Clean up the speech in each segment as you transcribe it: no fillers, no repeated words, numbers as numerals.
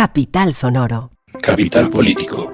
Capital Sonoro. Capital Político.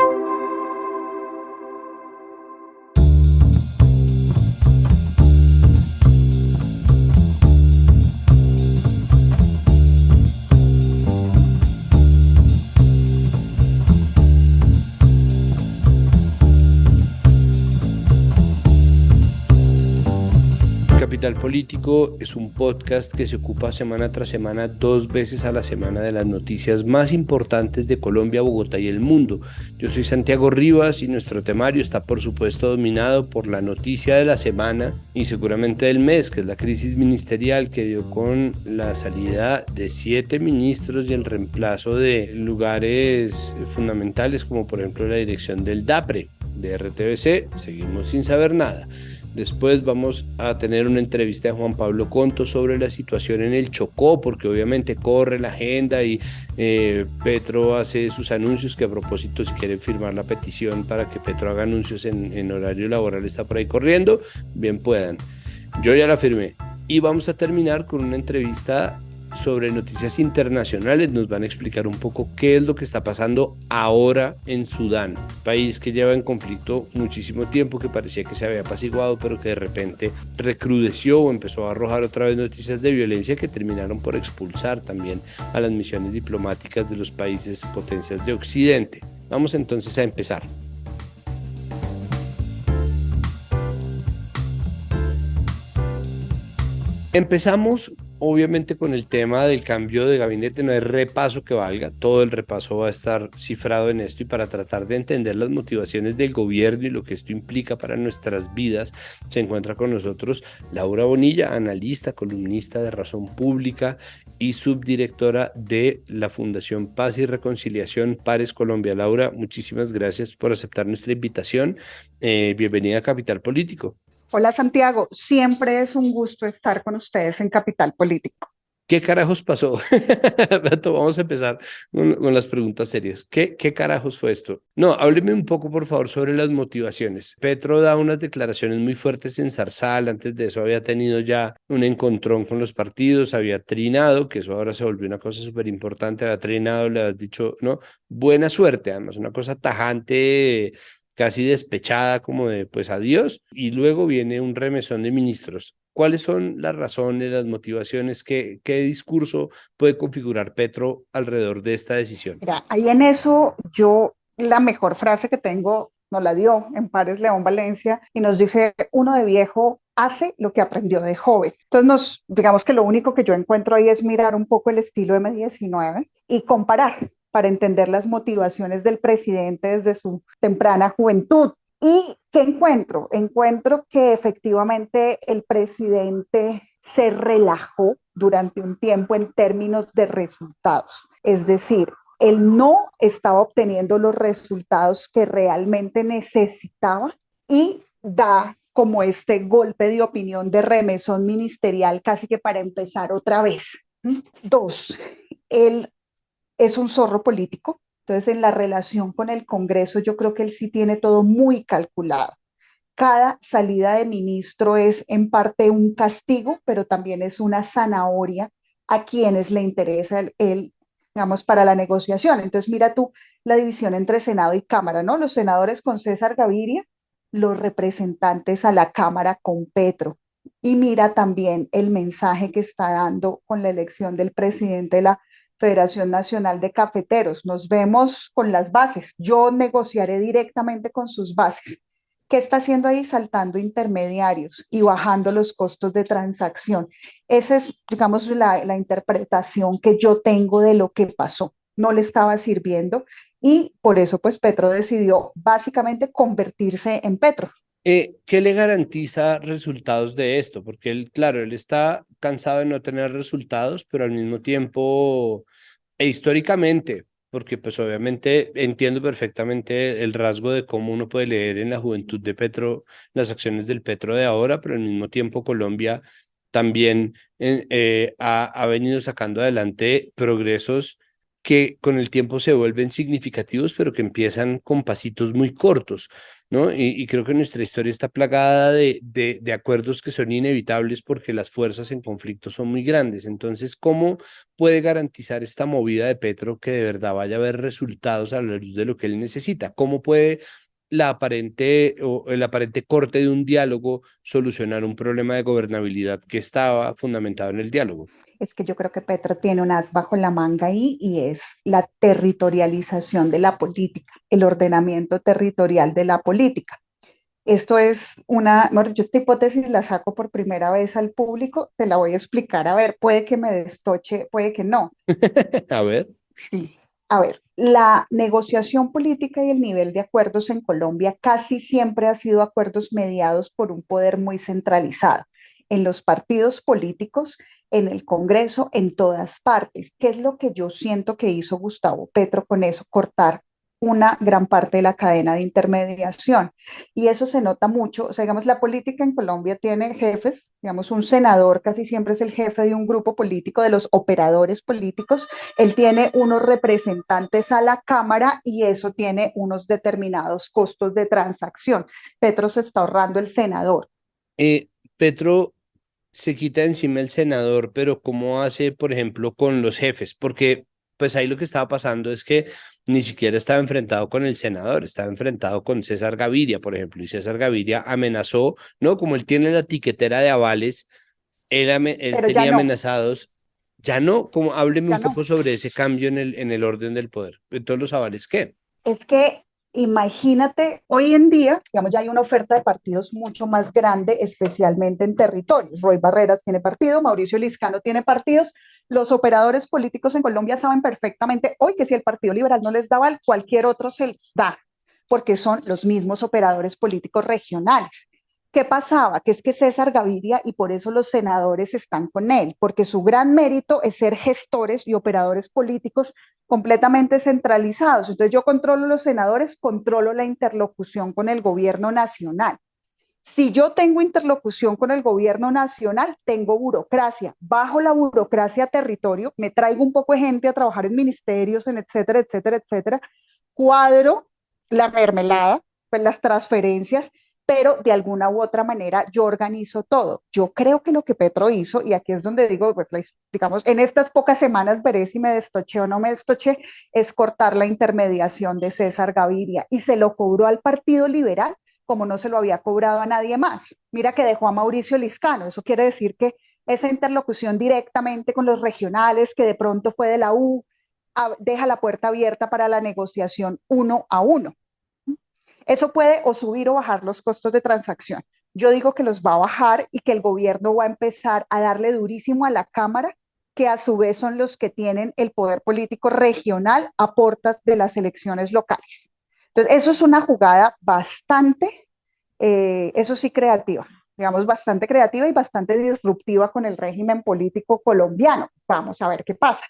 Capital Político es un podcast que se ocupa semana tras semana, 2 veces a la semana, de las noticias más importantes de Colombia, Bogotá y el mundo. Yo soy Santiago Rivas y nuestro temario está, por supuesto, dominado por la noticia de la semana y seguramente del mes, que es la crisis ministerial que dio con la salida de 7 ministros y el reemplazo de lugares fundamentales, como por ejemplo la dirección del DAPRE, de RTBC. Seguimos sin saber nada. Después vamos a tener una entrevista de Juan Pablo Conto sobre la situación en el Chocó, porque obviamente corre la agenda y Petro hace sus anuncios, que a propósito, si quieren firmar la petición para que Petro haga anuncios en horario laboral, está por ahí corriendo, bien puedan. Yo ya la firmé. Y vamos a terminar con una entrevista sobre noticias internacionales. Nos van a explicar un poco qué es lo que está pasando ahora en Sudán, país que lleva en conflicto muchísimo tiempo, que parecía que se había apaciguado, pero que de repente recrudeció o empezó a arrojar otra vez noticias de violencia que terminaron por expulsar también a las misiones diplomáticas de los países potencias de Occidente. Vamos entonces a empezar. Empezamos obviamente con el tema del cambio de gabinete. No hay repaso que valga, todo el repaso va a estar cifrado en esto, y para tratar de entender las motivaciones del gobierno y lo que esto implica para nuestras vidas, se encuentra con nosotros Laura Bonilla, analista, columnista de Razón Pública y subdirectora de la Fundación Paz y Reconciliación Pares Colombia. Laura, muchísimas gracias por aceptar nuestra invitación. Bienvenida a Capital Político. Hola Santiago, siempre es un gusto estar con ustedes en Capital Político. ¿Qué carajos pasó? Vamos a empezar con las preguntas serias. ¿Qué carajos fue esto? No, hábleme un poco, por favor, sobre las motivaciones. Petro da unas declaraciones muy fuertes en Zarzal. Antes de eso había tenido ya un encontrón con los partidos, había trinado, que eso ahora se volvió una cosa súper importante. Había trinado, le has dicho, no, buena suerte, además, una cosa tajante, casi despechada, como de pues adiós, y luego viene un remesón de ministros. ¿Cuáles son las razones, las motivaciones? ¿Qué discurso puede configurar Petro alrededor de esta decisión? Mira, ahí en eso yo la mejor frase que tengo nos la dio en Pares León Valencia y nos dice: uno de viejo hace lo que aprendió de joven. Entonces digamos que lo único que yo encuentro ahí es mirar un poco el estilo M19 y comparar para entender las motivaciones del presidente desde su temprana juventud. ¿Y qué encuentro? Encuentro que efectivamente el presidente se relajó durante un tiempo en términos de resultados. Es decir, él no estaba obteniendo los resultados que realmente necesitaba y da como este golpe de opinión de remesón ministerial casi que para empezar otra vez. 2, él es un zorro político. Entonces, en la relación con el Congreso, yo creo que él sí tiene todo muy calculado. Cada salida de ministro es en parte un castigo, pero también es una zanahoria a quienes le interesa el, digamos, para la negociación. Entonces, mira tú la división entre Senado y Cámara, ¿no? Los senadores con César Gaviria, los representantes a la Cámara con Petro. Y mira también el mensaje que está dando con la elección del presidente de la Federación Nacional de Cafeteros. Nos vemos con las bases. Yo negociaré directamente con sus bases. ¿Qué está haciendo ahí? Saltando intermediarios y bajando los costos de transacción. Esa es, digamos, la interpretación que yo tengo de lo que pasó. No le estaba sirviendo y por eso, pues, Petro decidió básicamente convertirse en Petro. ¿Qué le garantiza resultados de esto? Porque él, claro, él está cansado de no tener resultados, pero al mismo tiempo, históricamente, porque pues obviamente entiendo perfectamente el rasgo de cómo uno puede leer en la juventud de Petro las acciones del Petro de ahora, pero al mismo tiempo Colombia también ha venido sacando adelante progresos que con el tiempo se vuelven significativos, pero que empiezan con pasitos muy cortos, ¿no? Y creo que nuestra historia está plagada de acuerdos que son inevitables porque las fuerzas en conflicto son muy grandes. Entonces, ¿cómo puede garantizar esta movida de Petro que de verdad vaya a haber resultados a la luz de lo que él necesita? ¿Cómo puede la aparente o el aparente corte de un diálogo solucionar un problema de gobernabilidad que estaba fundamentado en el diálogo? Es que yo creo que Petro tiene un as bajo la manga ahí y es la territorialización de la política, el ordenamiento territorial de la política. Esto es bueno, yo esta hipótesis la saco por primera vez al público, te la voy a explicar, a ver, puede que me destoche, puede que no. A ver. Sí. A ver, la negociación política y el nivel de acuerdos en Colombia casi siempre ha sido acuerdos mediados por un poder muy centralizado en los partidos políticos, en el Congreso, en todas partes. ¿Qué es lo que yo siento que hizo Gustavo Petro con eso? Cortar una gran parte de la cadena de intermediación. Y eso se nota mucho. O sea, digamos, la política en Colombia tiene jefes, digamos, un senador casi siempre es el jefe de un grupo político, de los operadores políticos. Él tiene unos representantes a la Cámara y eso tiene unos determinados costos de transacción. Petro se está ahorrando el senador. Eh, Petro se quita encima el senador, pero ¿cómo hace, por ejemplo, con los jefes? Porque pues ahí lo que estaba pasando es que ni siquiera estaba enfrentado con el senador, estaba enfrentado con César Gaviria, por ejemplo, y César Gaviria amenazó, ¿no? Como él tiene la tiquetera de avales, él Pero ya tenía no, amenazados, ya no, como hábleme ya un no. poco sobre ese cambio en el orden del poder. Entonces los avales, ¿qué? Es que imagínate, hoy en día, digamos, ya hay una oferta de partidos mucho más grande, especialmente en territorios. Roy Barreras tiene partido, Mauricio Liscano tiene partidos. Los operadores políticos en Colombia saben perfectamente hoy que si el Partido Liberal no les daba, cualquier otro se les da, porque son los mismos operadores políticos regionales. ¿Qué pasaba? Que es que César Gaviria, y por eso los senadores están con él, porque su gran mérito es ser gestores y operadores políticos completamente centralizados. Entonces yo controlo los senadores, controlo la interlocución con el gobierno nacional. Si yo tengo interlocución con el gobierno nacional, tengo burocracia. Bajo la burocracia territorio, me traigo un poco de gente a trabajar en ministerios, en etcétera, etcétera, etcétera. Cuadro la mermelada, pues las transferencias, pero de alguna u otra manera yo organizo todo. Yo creo que lo que Petro hizo, y aquí es donde digo, pues, digamos, en estas pocas semanas veré si me destoché o no me destoché, es cortar la intermediación de César Gaviria y se lo cobró al Partido Liberal como no se lo había cobrado a nadie más. Mira que dejó a Mauricio Liscano, eso quiere decir que esa interlocución directamente con los regionales, que de pronto fue de la U, deja la puerta abierta para la negociación uno a uno. Eso puede o subir o bajar los costos de transacción. Yo digo que los va a bajar y que el gobierno va a empezar a darle durísimo a la Cámara, que a su vez son los que tienen el poder político regional a portas de las elecciones locales. Entonces, eso es una jugada bastante, eso sí, creativa, digamos, bastante creativa y bastante disruptiva con el régimen político colombiano. Vamos a ver qué pasa.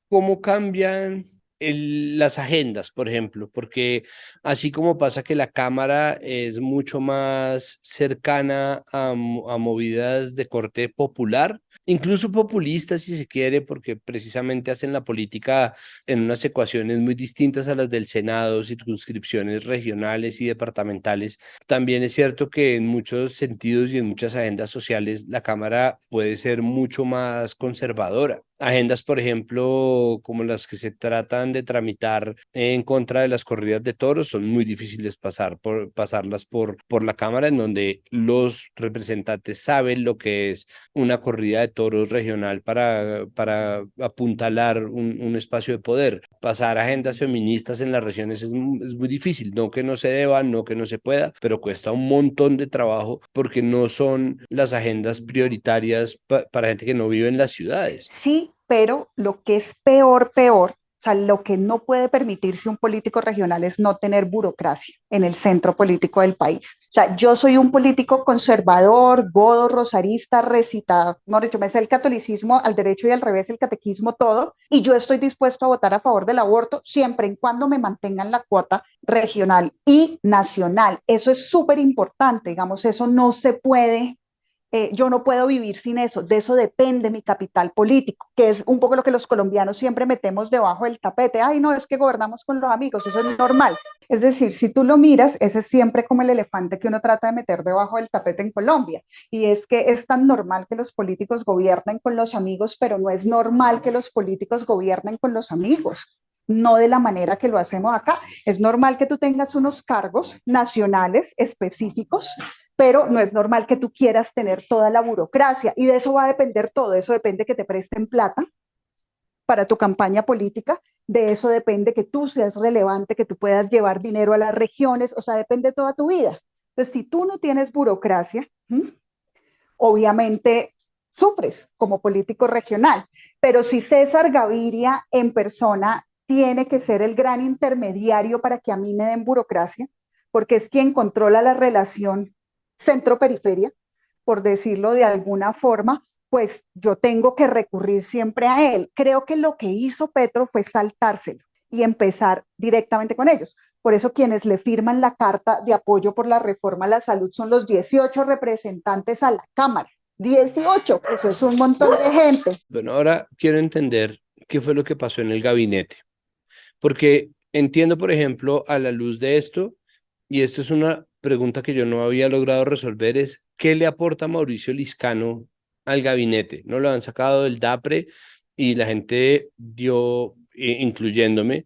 ¿Cómo cambian las agendas, por ejemplo? Porque así como pasa que la Cámara es mucho más cercana a movidas de corte popular, incluso populista si se quiere, porque precisamente hacen la política en unas ecuaciones muy distintas a las del Senado, circunscripciones regionales y departamentales. También es cierto que en muchos sentidos y en muchas agendas sociales la Cámara puede ser mucho más conservadora. Agendas, por ejemplo, como las que se tratan de tramitar en contra de las corridas de toros, son muy difíciles pasarlas por la Cámara, en donde los representantes saben lo que es una corrida de toros regional para apuntalar un espacio de poder. Pasar agendas feministas en las regiones es muy difícil, no que no se deba, no que no se pueda, pero cuesta un montón de trabajo porque no son las agendas prioritarias para gente que no vive en las ciudades. Sí, pero lo que es peor, peor, o sea, lo que no puede permitirse un político regional es no tener burocracia en el centro político del país. O sea, yo soy un político conservador, godo, rosarista, recitado, no dicho, me sé el catolicismo al derecho y al revés, el catequismo, todo, y yo estoy dispuesto a votar a favor del aborto siempre y cuando me mantengan la cuota regional y nacional. Eso es súper importante, digamos, eso no se puede yo no puedo vivir sin eso, de eso depende mi capital político, que es un poco lo que los colombianos siempre metemos debajo del tapete. Ay, no, es que gobernamos con los amigos, eso es normal. Es decir, si tú lo miras, ese es siempre como el elefante que uno trata de meter debajo del tapete en Colombia. Y es que es tan normal que los políticos gobiernen con los amigos, pero no es normal que los políticos gobiernen con los amigos. No de la manera que lo hacemos acá. Es normal que tú tengas unos cargos nacionales específicos, pero no es normal que tú quieras tener toda la burocracia y de eso va a depender todo, de eso depende que te presten plata para tu campaña política, de eso depende que tú seas relevante, que tú puedas llevar dinero a las regiones, o sea, depende toda tu vida. Entonces, si tú no tienes burocracia, obviamente sufres como político regional, pero si César Gaviria en persona tiene que ser el gran intermediario para que a mí me den burocracia, porque es quien controla la relación centro-periferia, por decirlo de alguna forma, pues yo tengo que recurrir siempre a él. Creo que lo que hizo Petro fue saltárselo y empezar directamente con ellos. Por eso quienes le firman la carta de apoyo por la reforma a la salud son los 18 representantes a la Cámara. 18, eso es un montón de gente. Bueno, ahora quiero entender qué fue lo que pasó en el gabinete, porque entiendo, por ejemplo, a la luz de esto, y esto es una pregunta que yo no había logrado resolver, es ¿qué le aporta Mauricio Liscano al gabinete? No lo han sacado del DAPRE y la gente dio, incluyéndome,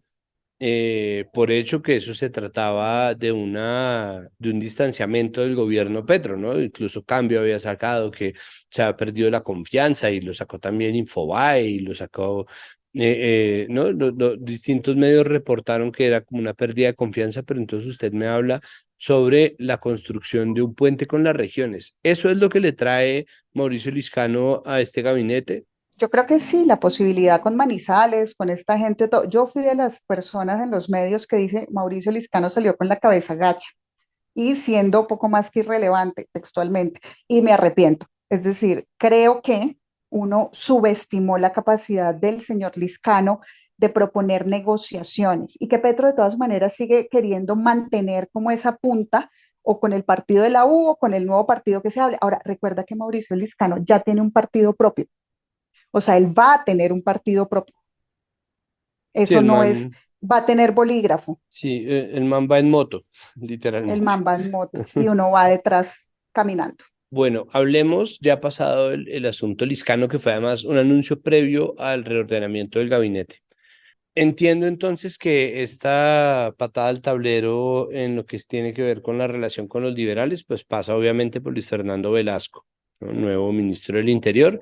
por hecho que eso se trataba de un distanciamiento del gobierno Petro, ¿no? Incluso Cambio había sacado que se había perdido la confianza y lo sacó también Infobae y lo sacó, ¿no? Distintos medios reportaron que era como una pérdida de confianza, pero entonces usted me habla sobre la construcción de un puente con las regiones. ¿Eso es lo que le trae Mauricio Liscano a este gabinete? Yo creo que sí, la posibilidad con Manizales, con esta gente, todo. Yo fui de las personas en los medios que dice Mauricio Liscano salió con la cabeza gacha y siendo poco más que irrelevante textualmente, y me arrepiento. Es decir, creo que uno subestimó la capacidad del señor Liscano de proponer negociaciones y que Petro de todas maneras sigue queriendo mantener como esa punta o con el partido de la U o con el nuevo partido que se hable. Ahora, recuerda que Mauricio Liscano ya tiene un partido propio, o sea, él va a tener un partido propio. Sí, Eso no es, va a tener bolígrafo, sí, el man va en moto, el literalmente. man va en moto y uno va detrás caminando. Bueno, hablemos, ya pasado el asunto Liscano, que fue además un anuncio previo al reordenamiento del gabinete. Entiendo entonces que esta patada al tablero en lo que tiene que ver con la relación con los liberales, pues pasa obviamente por Luis Fernando Velasco, ¿no? Nuevo ministro del Interior,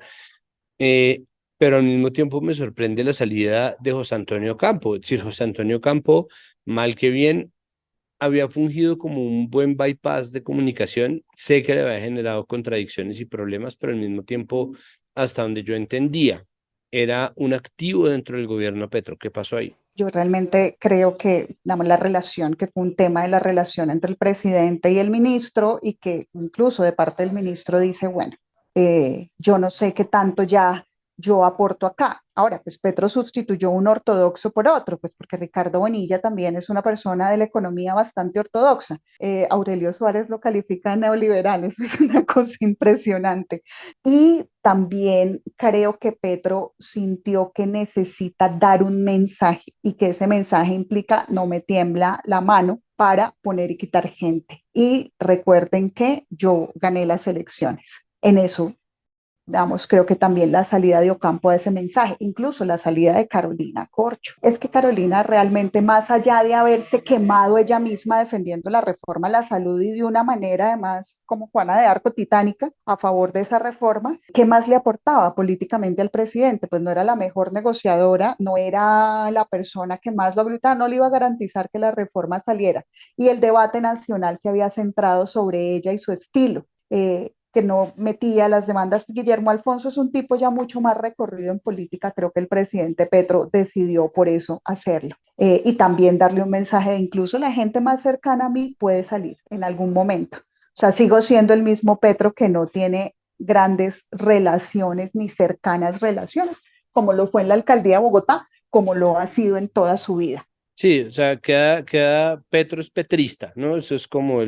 eh, pero al mismo tiempo me sorprende la salida de José Antonio Campo. Es decir, José Antonio Campo, mal que bien, había fungido como un buen bypass de comunicación. Sé que le había generado contradicciones y problemas, pero al mismo tiempo, hasta donde yo entendía, era un activo dentro del gobierno Petro. ¿Qué pasó ahí? Yo realmente creo que, digamos, la relación, que fue un tema de la relación entre el presidente y el ministro, y que incluso de parte del ministro dice, bueno, yo no sé qué tanto ya yo aporto acá. Ahora, pues Petro sustituyó un ortodoxo por otro, pues porque Ricardo Bonilla también es una persona de la economía bastante ortodoxa. Aurelio Suárez lo califica de neoliberal, eso es una cosa impresionante. Y también creo que Petro sintió que necesita dar un mensaje y que ese mensaje implica no me tiembla la mano para poner y quitar gente. Y recuerden que yo gané las elecciones. En eso, digamos, creo que también la salida de Ocampo a ese mensaje, incluso la salida de Carolina Corcho. Es que Carolina realmente, más allá de haberse quemado ella misma defendiendo la reforma a la salud y de una manera además como Juana de Arco titánica a favor de esa reforma, ¿qué más le aportaba políticamente al presidente? Pues no era la mejor negociadora, no era la persona que más lo gritaba, no le iba a garantizar que la reforma saliera. Y el debate nacional se había centrado sobre ella y su estilo. Que no metía las demandas. Guillermo Alfonso es un tipo ya mucho más recorrido en política, creo que el presidente Petro decidió por eso hacerlo. Y también darle un mensaje de incluso la gente más cercana a mí puede salir en algún momento. O sea, sigo siendo el mismo Petro que no tiene grandes relaciones ni cercanas relaciones, como lo fue en la alcaldía de Bogotá, como lo ha sido en toda su vida. Sí, o sea, queda Petro es petrista, ¿no? Eso es como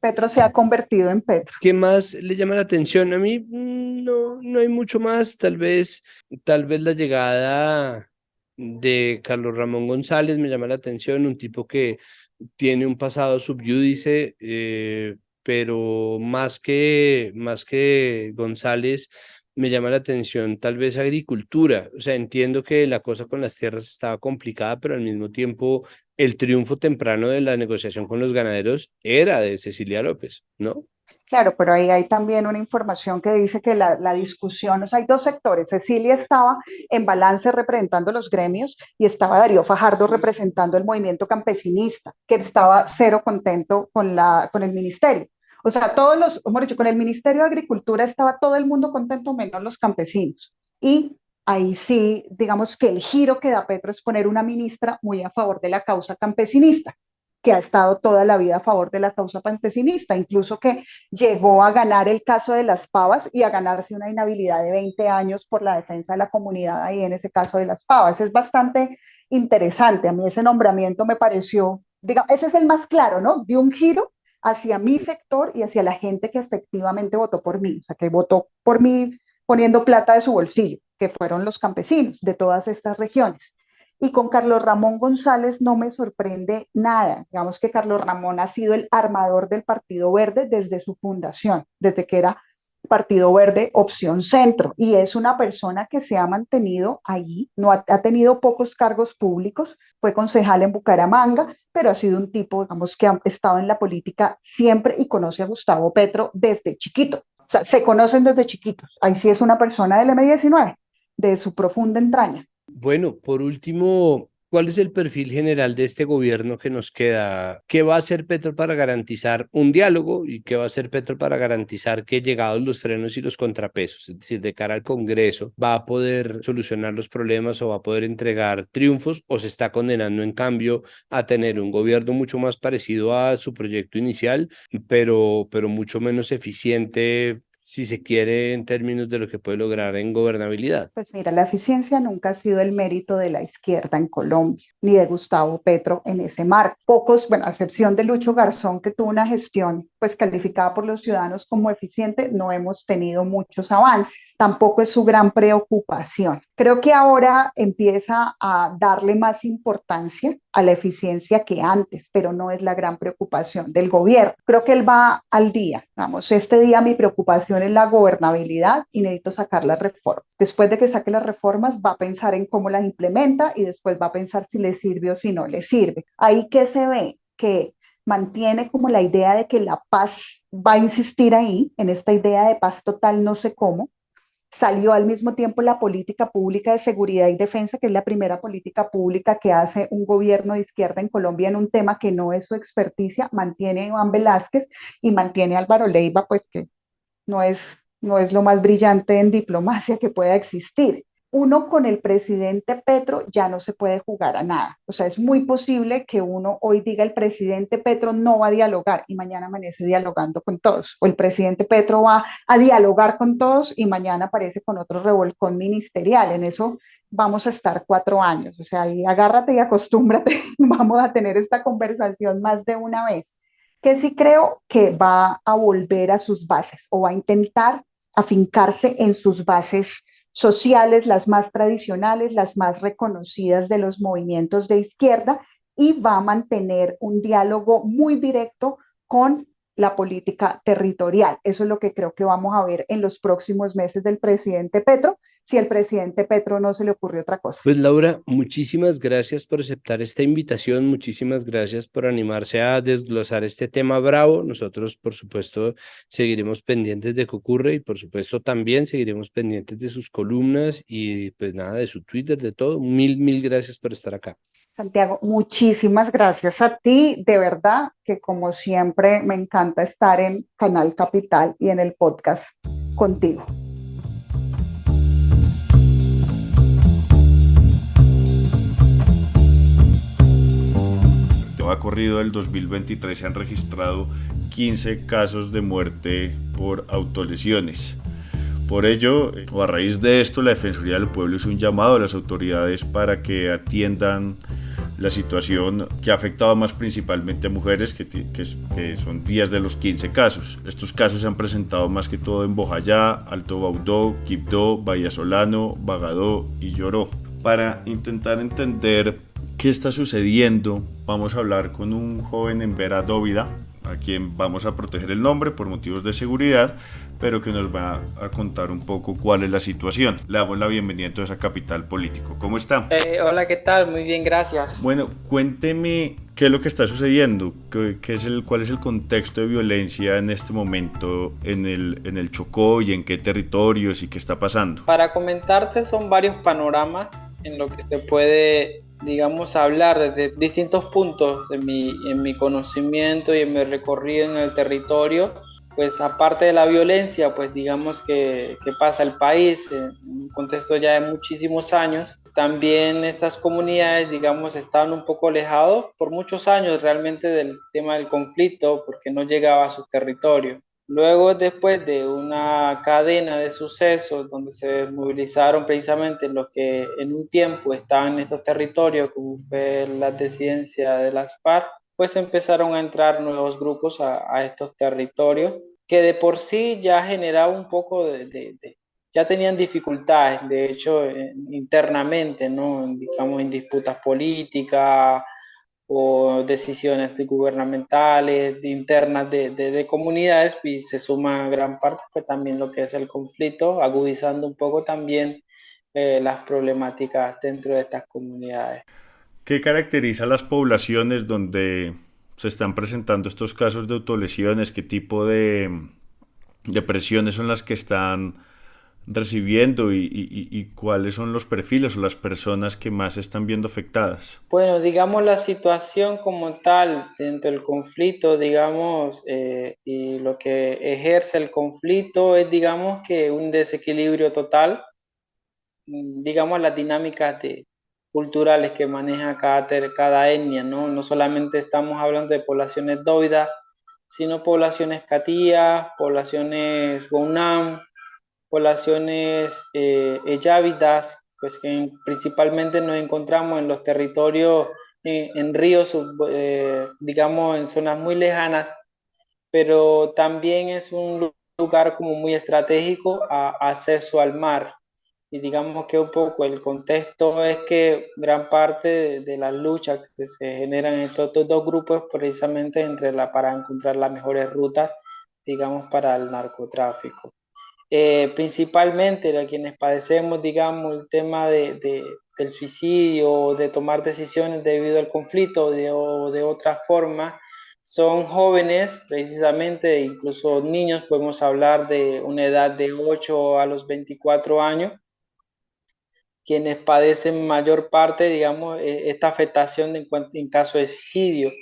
Petro se ha convertido en Petro. ¿Qué más le llama la atención? A mí no hay mucho más, tal vez la llegada de Carlos Ramón González me llama la atención, un tipo que tiene un pasado subyúdice, pero más que González, me llama la atención tal vez agricultura. O sea, entiendo que la cosa con las tierras estaba complicada, pero al mismo tiempo el triunfo temprano de la negociación con los ganaderos era de Cecilia López, ¿no? Claro, pero ahí hay también una información que dice que la discusión, o sea, hay dos sectores. Cecilia estaba en balance representando los gremios y estaba Darío Fajardo representando el movimiento campesinista, que estaba cero contento con el ministerio. O sea, hemos dicho, con el Ministerio de Agricultura estaba todo el mundo contento, menos los campesinos. Y ahí sí, digamos que el giro que da Petro es poner una ministra muy a favor de la causa campesinista, que ha estado toda la vida a favor de la causa campesinista, incluso que llegó a ganar el caso de las pavas y a ganarse una inhabilidad de 20 años por la defensa de la comunidad ahí en ese caso de las pavas. Es bastante interesante. A mí ese nombramiento me pareció, digamos, ese es el más claro, ¿no? De un giro hacia mi sector y hacia la gente que efectivamente votó por mí, o sea, que votó por mí poniendo plata de su bolsillo, que fueron los campesinos de todas estas regiones. Y con Carlos Ramón González no me sorprende nada. Digamos que Carlos Ramón ha sido el armador del Partido Verde desde su fundación, desde que era Partido Verde Opción Centro. Y es una persona que se ha mantenido ahí, no ha tenido pocos cargos públicos, fue concejal en Bucaramanga, pero ha sido un tipo, digamos, que ha estado en la política siempre y conoce a Gustavo Petro desde chiquito. O sea, se conocen desde chiquitos. Ahí sí es una persona del M19, de su profunda entraña. Bueno, por último, ¿cuál es el perfil general de este gobierno que nos queda? ¿Qué va a hacer Petro para garantizar un diálogo y qué va a hacer Petro para garantizar que llegados los frenos y los contrapesos, es decir, de cara al Congreso, va a poder solucionar los problemas o va a poder entregar triunfos o se está condenando en cambio a tener un gobierno mucho más parecido a su proyecto inicial, pero mucho menos eficiente, si se quiere, en términos de lo que puede lograr en gobernabilidad? Pues mira, la eficiencia nunca ha sido el mérito de la izquierda en Colombia, ni de Gustavo Petro en ese marco. Pocos, bueno, a excepción de Lucho Garzón, que tuvo una gestión pues calificada por los ciudadanos como eficiente, no hemos tenido muchos avances. Tampoco es su gran preocupación. Creo que ahora empieza a darle más importancia a la eficiencia que antes, pero no es la gran preocupación del gobierno. Creo que él va al día. Vamos, este día mi preocupación es la gobernabilidad y necesito sacar las reformas. Después de que saque las reformas, va a pensar en cómo las implementa y después va a pensar si le sirve o si no le sirve. Ahí que se ve que mantiene como la idea de que la paz va a insistir ahí, en esta idea de paz total, no sé cómo. Salió al mismo tiempo la política pública de seguridad y defensa, que es la primera política pública que hace un gobierno de izquierda en Colombia en un tema que no es su experticia. Mantiene a Iván Velázquez y mantiene a Álvaro Leiva, pues que no es lo más brillante en diplomacia que pueda existir. Uno con el presidente Petro ya no se puede jugar a nada. O sea, es muy posible que uno hoy diga el presidente Petro no va a dialogar y mañana amanece dialogando con todos. O el presidente Petro va a dialogar con todos y mañana aparece con otro revolcón ministerial. En eso vamos a estar 4 años. O sea, ahí agárrate y acostúmbrate. Vamos a tener esta conversación más de una vez. Que sí creo que va a volver a sus bases o va a intentar afincarse en sus bases sociales, las más tradicionales, las más reconocidas de los movimientos de izquierda, y va a mantener un diálogo muy directo con la política territorial. Eso es lo que creo que vamos a ver en los próximos meses del presidente Petro, si al presidente Petro no se le ocurrió otra cosa. Pues Laura, muchísimas gracias por aceptar esta invitación, muchísimas gracias por animarse a desglosar este tema bravo. Nosotros, por supuesto, seguiremos pendientes de qué ocurre y, por supuesto, también seguiremos pendientes de sus columnas y, pues nada, de su Twitter, de todo. Mil gracias por estar acá. Santiago, muchísimas gracias a ti. De verdad que como siempre me encanta estar en Canal Capital y en el podcast contigo. Ha corrido el 2023, se han registrado 15 casos de muerte por autolesiones. Por ello, o a raíz de esto, la Defensoría del Pueblo hizo un llamado a las autoridades para que atiendan la situación que ha afectado más principalmente a mujeres, que son 10 de los 15 casos. Estos casos se han presentado más que todo en Bojayá, Alto Baudó, Quibdó, Bahía Solano, Bagadó y Lloró. Para intentar entender qué está sucediendo, vamos a hablar con un joven en Vera Dóvida, a quien vamos a proteger el nombre por motivos de seguridad, pero que nos va a contar un poco cuál es la situación. Le damos la bienvenida entonces a Capital Político. ¿Cómo está? Hola, ¿qué tal? Muy bien, gracias. Bueno, cuénteme qué es lo que está sucediendo, cuál es el contexto de violencia en este momento en el Chocó y en qué territorios y qué está pasando. Para comentarte, son varios panoramas en lo que se puede, digamos, hablar desde distintos puntos en mi conocimiento y en mi recorrido en el territorio. Pues aparte de la violencia, pues digamos que pasa el país en un contexto ya de muchísimos años. También estas comunidades, digamos, estaban un poco alejados por muchos años realmente del tema del conflicto porque no llegaba a sus territorios. Luego, después de una cadena de sucesos donde se movilizaron precisamente los que en un tiempo estaban en estos territorios, como fue la disidencia de las FARC, pues empezaron a entrar nuevos grupos a estos territorios que de por sí ya generaba un poco ya tenían dificultades, de hecho, internamente, ¿no? Digamos, en disputas políticas o decisiones gubernamentales, internas de comunidades, y se suma gran parte pues, también lo que es el conflicto, agudizando un poco también las problemáticas dentro de estas comunidades. ¿Qué caracteriza a las poblaciones donde se están presentando estos casos de autolesiones? ¿Qué tipo de presiones son las que están recibiendo y cuáles son los perfiles o las personas que más se están viendo afectadas? Bueno, digamos la situación como tal dentro del conflicto, digamos, y lo que ejerce el conflicto es, digamos, que un desequilibrio total, digamos, las dinámicas culturales que maneja cada etnia, ¿no? No solamente estamos hablando de poblaciones dóvidas, sino poblaciones catías, poblaciones Gounam, poblaciones yávidas, pues que principalmente nos encontramos en los territorios, en ríos, digamos, en zonas muy lejanas, pero también es un lugar como muy estratégico a acceso al mar. Y digamos que un poco el contexto es que gran parte de las luchas que se generan en estos dos grupos precisamente para encontrar las mejores rutas, digamos, para el narcotráfico. Principalmente de quienes padecemos, digamos, el tema del suicidio, de tomar decisiones debido al conflicto o de otra forma, son jóvenes, precisamente, incluso niños, podemos hablar de una edad de 8 a los 24 años, quienes padecen mayor parte, digamos, esta afectación en caso de suicidio.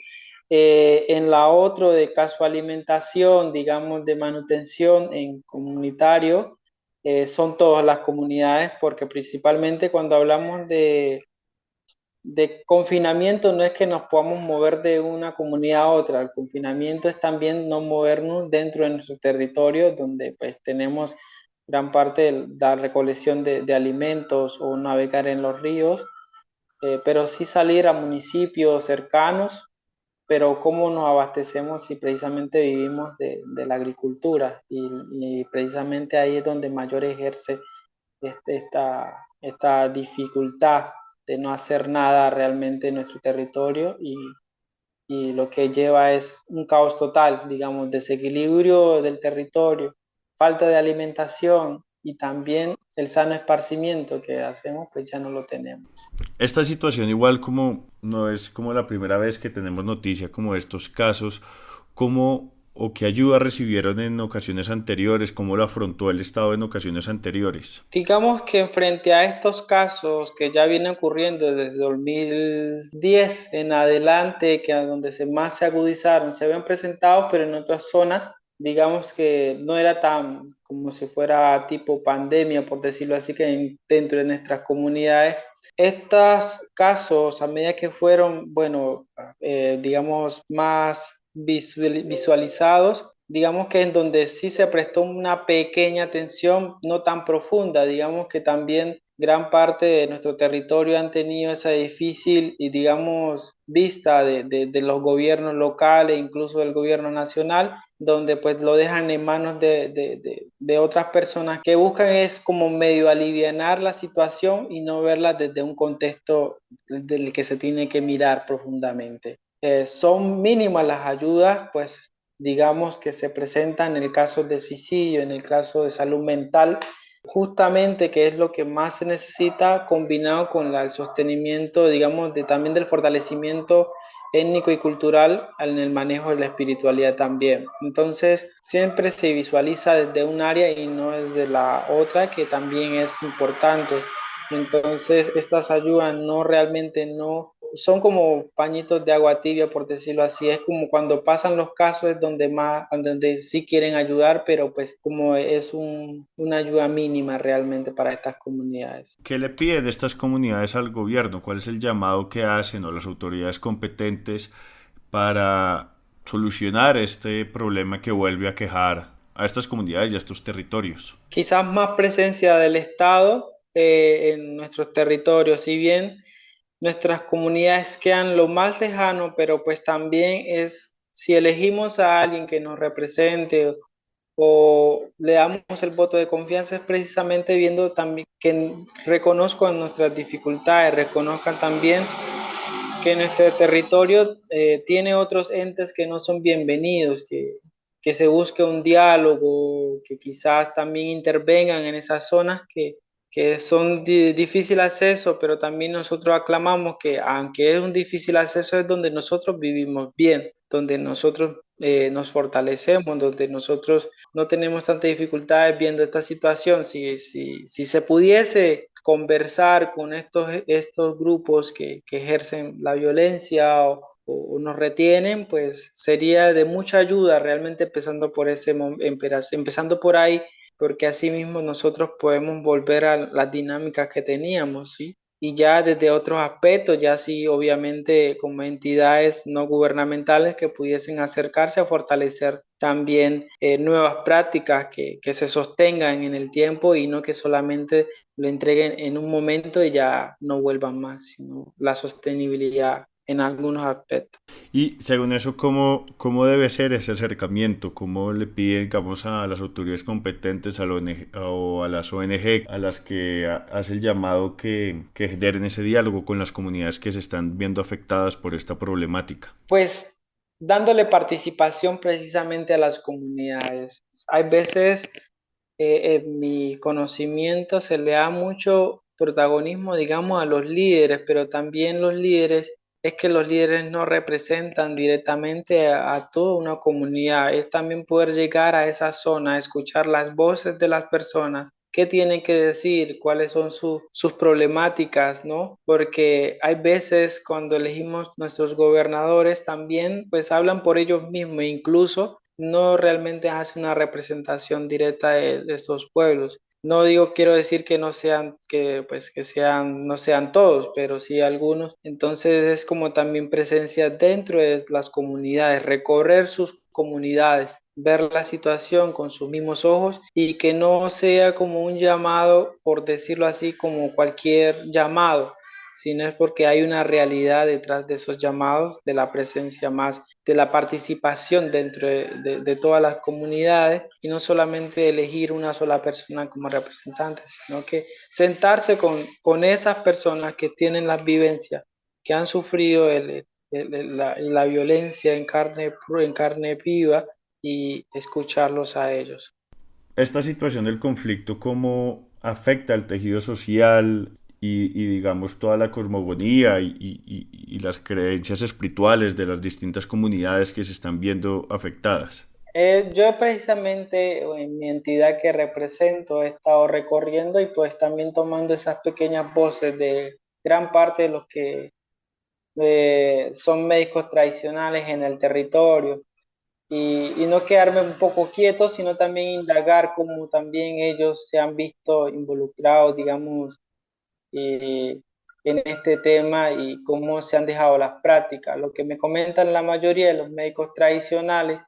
En la otra, de caso alimentación, digamos, de manutención en comunitario, son todas las comunidades, porque principalmente cuando hablamos de confinamiento no es que nos podamos mover de una comunidad a otra, el confinamiento es también no movernos dentro de nuestro territorio, donde pues tenemos gran parte de la recolección de alimentos o navegar en los ríos, pero sí salir a municipios cercanos, pero cómo nos abastecemos si precisamente vivimos de la agricultura y precisamente ahí es donde mayor ejerce esta dificultad de no hacer nada realmente en nuestro territorio y lo que lleva es un caos total, digamos, desequilibrio del territorio, falta de alimentación y también el sano esparcimiento que hacemos, pues ya no lo tenemos. Esta situación igual como no es como la primera vez que tenemos noticia como de estos casos, ¿cómo o qué ayuda recibieron en ocasiones anteriores? ¿Cómo lo afrontó el Estado en ocasiones anteriores? Digamos que frente a estos casos que ya vienen ocurriendo desde 2010 en adelante, que a donde más se agudizaron, se habían presentado, pero en otras zonas, digamos que no era tan como si fuera tipo pandemia, por decirlo así, que dentro de nuestras comunidades. Estos casos, a medida que fueron, bueno, digamos, más visualizados, digamos que en donde sí se prestó una pequeña atención, no tan profunda, digamos que también gran parte de nuestro territorio han tenido esa difícil y, digamos, vista de los gobiernos locales, incluso del gobierno nacional, donde pues lo dejan en manos de otras personas que buscan es como medio alivianar la situación y no verla desde un contexto del que se tiene que mirar profundamente. Son mínimas las ayudas, pues digamos que se presentan en el caso de suicidio, en el caso de salud mental, justamente que es lo que más se necesita combinado con el sostenimiento, digamos, también del fortalecimiento étnico y cultural en el manejo de la espiritualidad también. Entonces, siempre se visualiza desde un área y no desde la otra, que también es importante. Entonces, estas ayudas no realmente no son como pañitos de agua tibia, por decirlo así. Es como cuando pasan los casos es donde sí quieren ayudar, pero pues como es una ayuda mínima realmente para estas comunidades. ¿Qué le piden estas comunidades al gobierno? ¿Cuál es el llamado que hacen o las autoridades competentes para solucionar este problema que vuelve a quejar a estas comunidades y a estos territorios? Quizás más presencia del Estado en nuestros territorios, si bien nuestras comunidades quedan lo más lejano, pero pues también es, si elegimos a alguien que nos represente o le damos el voto de confianza, es precisamente viendo también que reconozcan nuestras dificultades, reconozcan también que nuestro territorio tiene otros entes que no son bienvenidos, que se busque un diálogo, que quizás también intervengan en esas zonas que son de difícil acceso, pero también nosotros aclamamos que aunque es un difícil acceso es donde nosotros vivimos bien, donde nosotros nos fortalecemos, donde nosotros no tenemos tantas dificultades viendo esta situación. Si se pudiese conversar con estos grupos que ejercen la violencia o nos retienen, pues sería de mucha ayuda realmente empezando por empezando por ahí, porque así mismo nosotros podemos volver a las dinámicas que teníamos, ¿sí? Y ya desde otros aspectos, ya sí, obviamente como entidades no gubernamentales que pudiesen acercarse a fortalecer también nuevas prácticas que se sostengan en el tiempo y no que solamente lo entreguen en un momento y ya no vuelvan más, sino la sostenibilidad en algunos aspectos. Y según eso, ¿cómo debe ser ese acercamiento? ¿Cómo le piden, digamos, a las autoridades competentes, a la ONG, o a las ONG, a las que hace el llamado que generen ese diálogo con las comunidades que se están viendo afectadas por esta problemática? Pues dándole participación precisamente a las comunidades. Hay veces en mi conocimiento se le da mucho protagonismo, digamos, a los líderes, pero también los líderes, es que los líderes no representan directamente a toda una comunidad, es también poder llegar a esa zona, escuchar las voces de las personas, qué tienen que decir, cuáles son sus problemáticas, ¿no? Porque hay veces cuando elegimos nuestros gobernadores también, pues hablan por ellos mismos, e incluso no realmente hace una representación directa de estos pueblos. No digo, quiero decir que no sean, no sean todos, pero sí algunos. Entonces es como también presencia dentro de las comunidades, recorrer sus comunidades, ver la situación con sus mismos ojos y que no sea como un llamado, por decirlo así, como cualquier llamado, sino es porque hay una realidad detrás de esos llamados, de la presencia más, de la participación dentro de todas las comunidades y no solamente elegir una sola persona como representante, sino que sentarse con esas personas que tienen las vivencias, que han sufrido la violencia en carne viva y escucharlos a ellos. Esta situación del conflicto, ¿cómo afecta al tejido social y, digamos, toda la cosmogonía y las creencias espirituales de las distintas comunidades que se están viendo afectadas? Yo precisamente en mi entidad que represento he estado recorriendo y pues también tomando esas pequeñas voces de gran parte de los que son médicos tradicionales en el territorio y no quedarme un poco quieto, sino también indagar cómo también ellos se han visto involucrados, digamos, eh, en este tema y cómo se han dejado las prácticas. Lo que me comentan la mayoría de los médicos tradicionales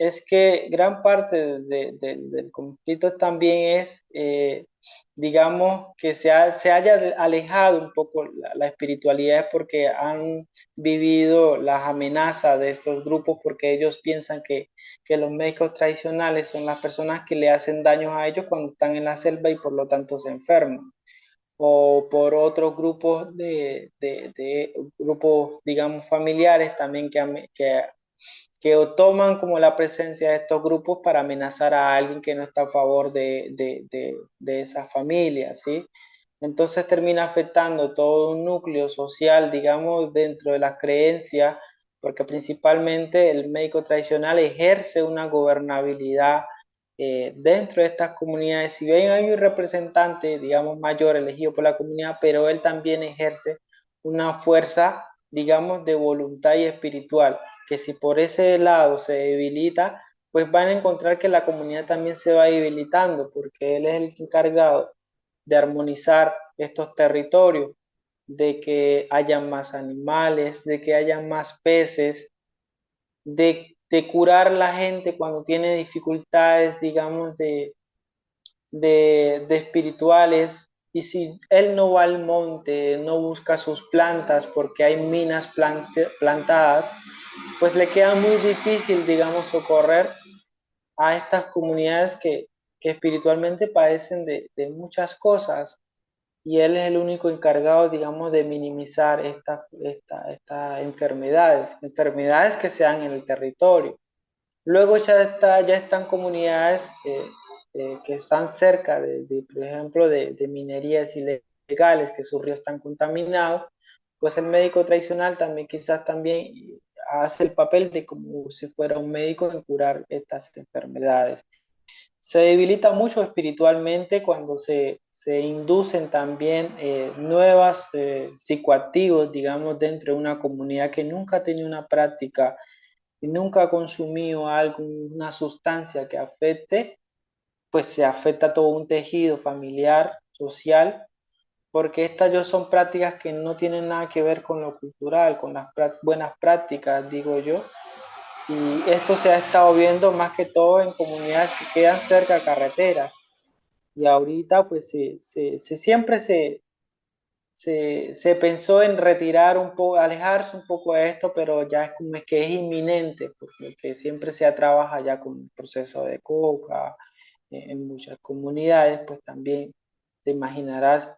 es que gran parte del conflicto también es, digamos, que se haya alejado un poco la espiritualidad porque han vivido las amenazas de estos grupos porque ellos piensan que los médicos tradicionales son las personas que le hacen daños a ellos cuando están en la selva y por lo tanto se enferman o por otros grupos de grupos, digamos, familiares también que toman como la presencia de estos grupos para amenazar a alguien que no está a favor de esa familia, ¿sí? Entonces termina afectando todo un núcleo social, digamos, dentro de las creencias, porque principalmente el médico tradicional ejerce una gobernabilidad dentro de estas comunidades. Si bien hay un representante, digamos, mayor elegido por la comunidad, pero él también ejerce una fuerza, digamos, de voluntad y espiritual, que si por ese lado se debilita, pues van a encontrar que la comunidad también se va debilitando, porque él es el encargado de armonizar estos territorios, de que haya más animales, de que haya más peces, de curar la gente cuando tiene dificultades, digamos, de espirituales. Y si él no va al monte, no busca sus plantas porque hay minas plantadas, pues le queda muy difícil, digamos, socorrer a estas comunidades que espiritualmente padecen de muchas cosas y él es el único encargado, digamos, de minimizar estas enfermedades que se dan en el territorio. Luego ya están comunidades que están cerca por ejemplo, de minerías ilegales, que sus ríos están contaminados, pues el médico tradicional también quizás también hace el papel de como si fuera un médico en curar estas enfermedades. Se debilita mucho espiritualmente cuando se inducen también nuevos psicoactivos, digamos, dentro de una comunidad que nunca ha tenido una práctica y nunca ha consumido alguna sustancia que afecte, pues se afecta todo un tejido familiar, social, porque estas ya son prácticas que no tienen nada que ver con lo cultural, con las buenas prácticas, digo yo, y esto se ha estado viendo más que todo en comunidades que quedan cerca de carreteras. Y ahorita pues siempre se pensó en retirar un poco, alejarse un poco de esto, pero ya es como es que es inminente, porque siempre se trabaja ya con el proceso de coca, en muchas comunidades, pues también te imaginarás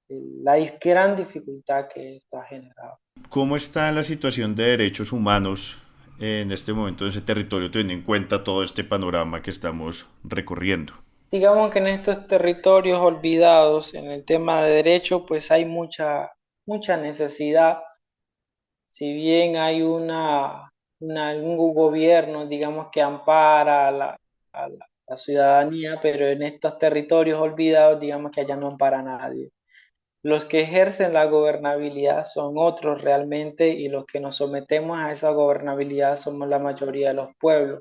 la gran dificultad que esto ha generado. ¿Cómo está la situación de derechos humanos en este momento en ese territorio, teniendo en cuenta todo este panorama que estamos recorriendo? Digamos que en estos territorios olvidados, en el tema de derecho, pues hay mucha necesidad. Si bien hay un gobierno, digamos, que ampara a la ciudadanía, pero en estos territorios olvidados, digamos que allá no ampara a nadie. Los que ejercen la gobernabilidad son otros realmente y los que nos sometemos a esa gobernabilidad somos la mayoría de los pueblos.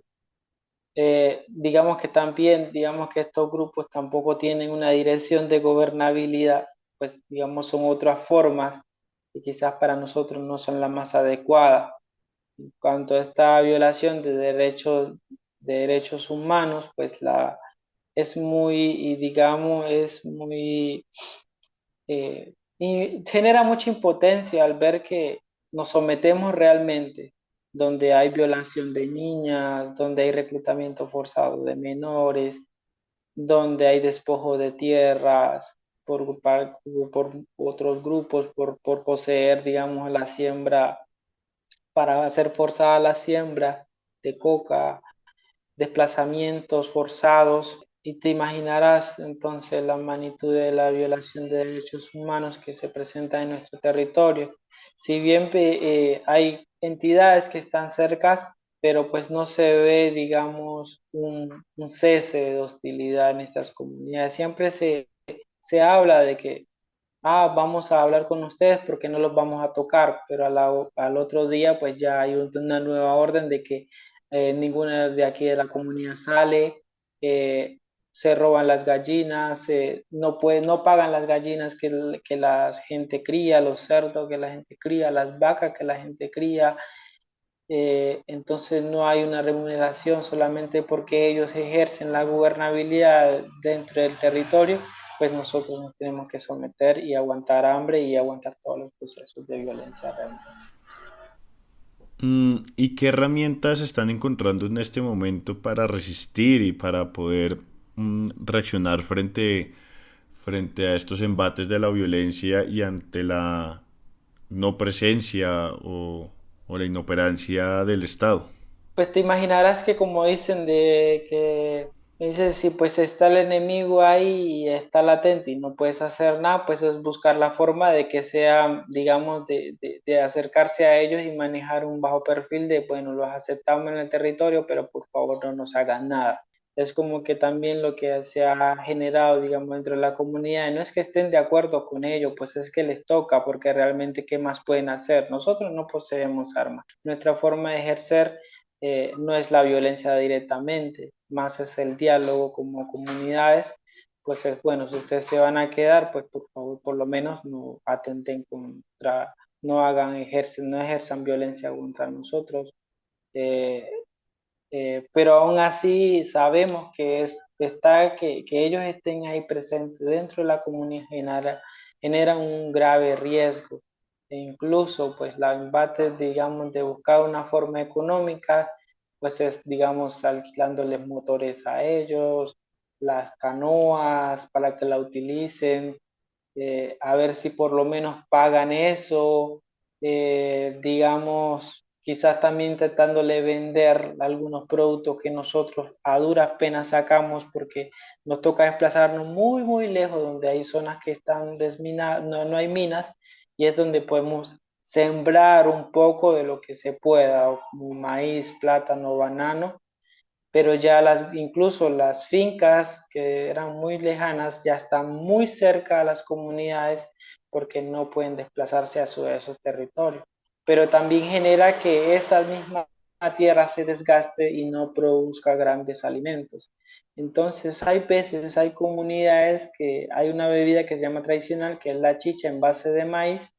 Digamos que también, digamos que estos grupos tampoco tienen una dirección de gobernabilidad, pues digamos son otras formas y quizás para nosotros no son las más adecuadas. En cuanto a esta violación de derechos humanos, pues es muy, y digamos, es muy, y genera mucha impotencia al ver que nos sometemos realmente, donde hay violación de niñas, donde hay reclutamiento forzado de menores, donde hay despojo de tierras por otros grupos, por poseer, digamos, la siembra, para hacer forzadas las siembras de coca, desplazamientos forzados, y te imaginarás entonces la magnitud de la violación de derechos humanos que se presenta en nuestro territorio. Si bien hay entidades que están cercas, pero pues no se ve, digamos, un cese de hostilidad en estas comunidades. Siempre se habla de que vamos a hablar con ustedes porque no los vamos a tocar, pero al otro día pues ya hay una nueva orden de que ninguna de aquí de la comunidad sale, eh, se roban las gallinas, no pagan las gallinas que la gente cría, los cerdos que la gente cría, las vacas que la gente cría, entonces no hay una remuneración solamente porque ellos ejercen la gobernabilidad dentro del territorio, pues nosotros nos tenemos que someter y aguantar hambre y aguantar todos los procesos de violencia realmente. ¿Y qué herramientas están encontrando en este momento para resistir y para poder reaccionar frente a estos embates de la violencia y ante la no presencia o la inoperancia del Estado? Pues te imaginarás que como dicen de que dices, si pues está el enemigo ahí y está latente y no puedes hacer nada, pues es buscar la forma de que sea, digamos, de acercarse a ellos y manejar un bajo perfil de, bueno, los aceptamos en el territorio, pero por favor no nos hagan nada. Es como que también lo que se ha generado, digamos, dentro de la comunidad, no es que estén de acuerdo con ello, pues es que les toca, porque realmente, ¿qué más pueden hacer? Nosotros no poseemos armas. Nuestra forma de ejercer no es la violencia directamente, más es el diálogo como comunidades, pues es bueno, si ustedes se van a quedar, pues por favor, por lo menos no atenten contra, no ejerzan violencia contra nosotros. Eh, pero aún así sabemos que ellos estén ahí presentes dentro de la comunidad genera un grave riesgo. E incluso, pues, la embate, digamos, de buscar una forma económica, pues es, digamos, alquilándoles motores a ellos, las canoas para que la utilicen, a ver si por lo menos pagan eso, digamos, quizás también tratándole vender algunos productos que nosotros a duras penas sacamos porque nos toca desplazarnos muy, muy lejos donde hay zonas que están desminadas, no hay minas, y es donde podemos sembrar un poco de lo que se pueda, como maíz, plátano, banano, pero ya incluso las fincas que eran muy lejanas ya están muy cerca a las comunidades porque no pueden desplazarse a esos territorios. Pero también genera que esa misma tierra se desgaste y no produzca grandes alimentos. Entonces hay veces, hay comunidades que hay una bebida que se llama tradicional, que es la chicha en base de maíz,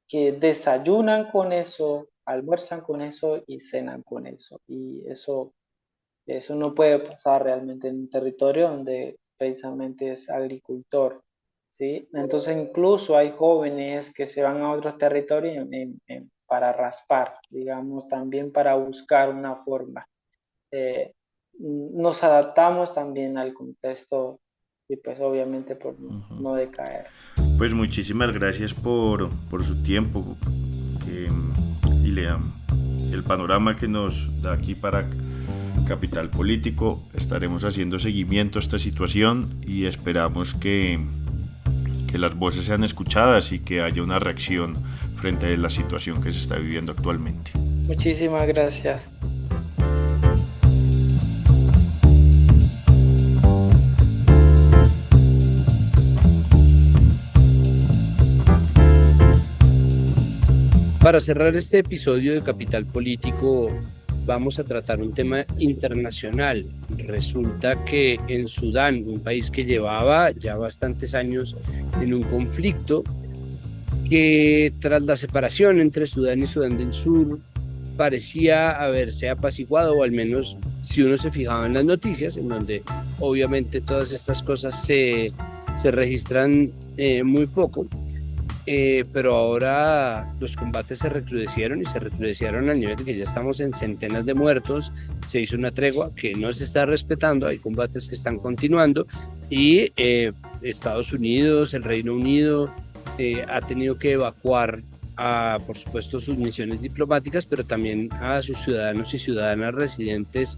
que desayunan con eso, almuerzan con eso y cenan con eso. Y eso no puede pasar realmente en un territorio donde precisamente es agricultor, ¿sí? Entonces incluso hay jóvenes que se van a otros territorios para raspar, digamos, también para buscar una forma. Eh, Nos adaptamos también al contexto y pues obviamente por no decaer. Pues muchísimas gracias por su tiempo que, y el panorama que nos da aquí para Capital Político. Estaremos haciendo seguimiento a esta situación y esperamos que las voces sean escuchadas y que haya una reacción frente a la situación que se está viviendo actualmente. Muchísimas gracias. Para cerrar este episodio de Capital Político, vamos a tratar un tema internacional. Resulta que en Sudán, un país que llevaba ya bastantes años en un conflicto, que tras la separación entre Sudán y Sudán del Sur parecía haberse apaciguado, o al menos si uno se fijaba en las noticias, en donde obviamente todas estas cosas se registran muy poco. Pero ahora los combates se recrudecieron al nivel de que ya estamos en centenas de muertos. Se hizo una tregua que no se está respetando, hay combates que están continuando y Estados Unidos, el Reino Unido ha tenido que evacuar por supuesto sus misiones diplomáticas, pero también a sus ciudadanos y ciudadanas residentes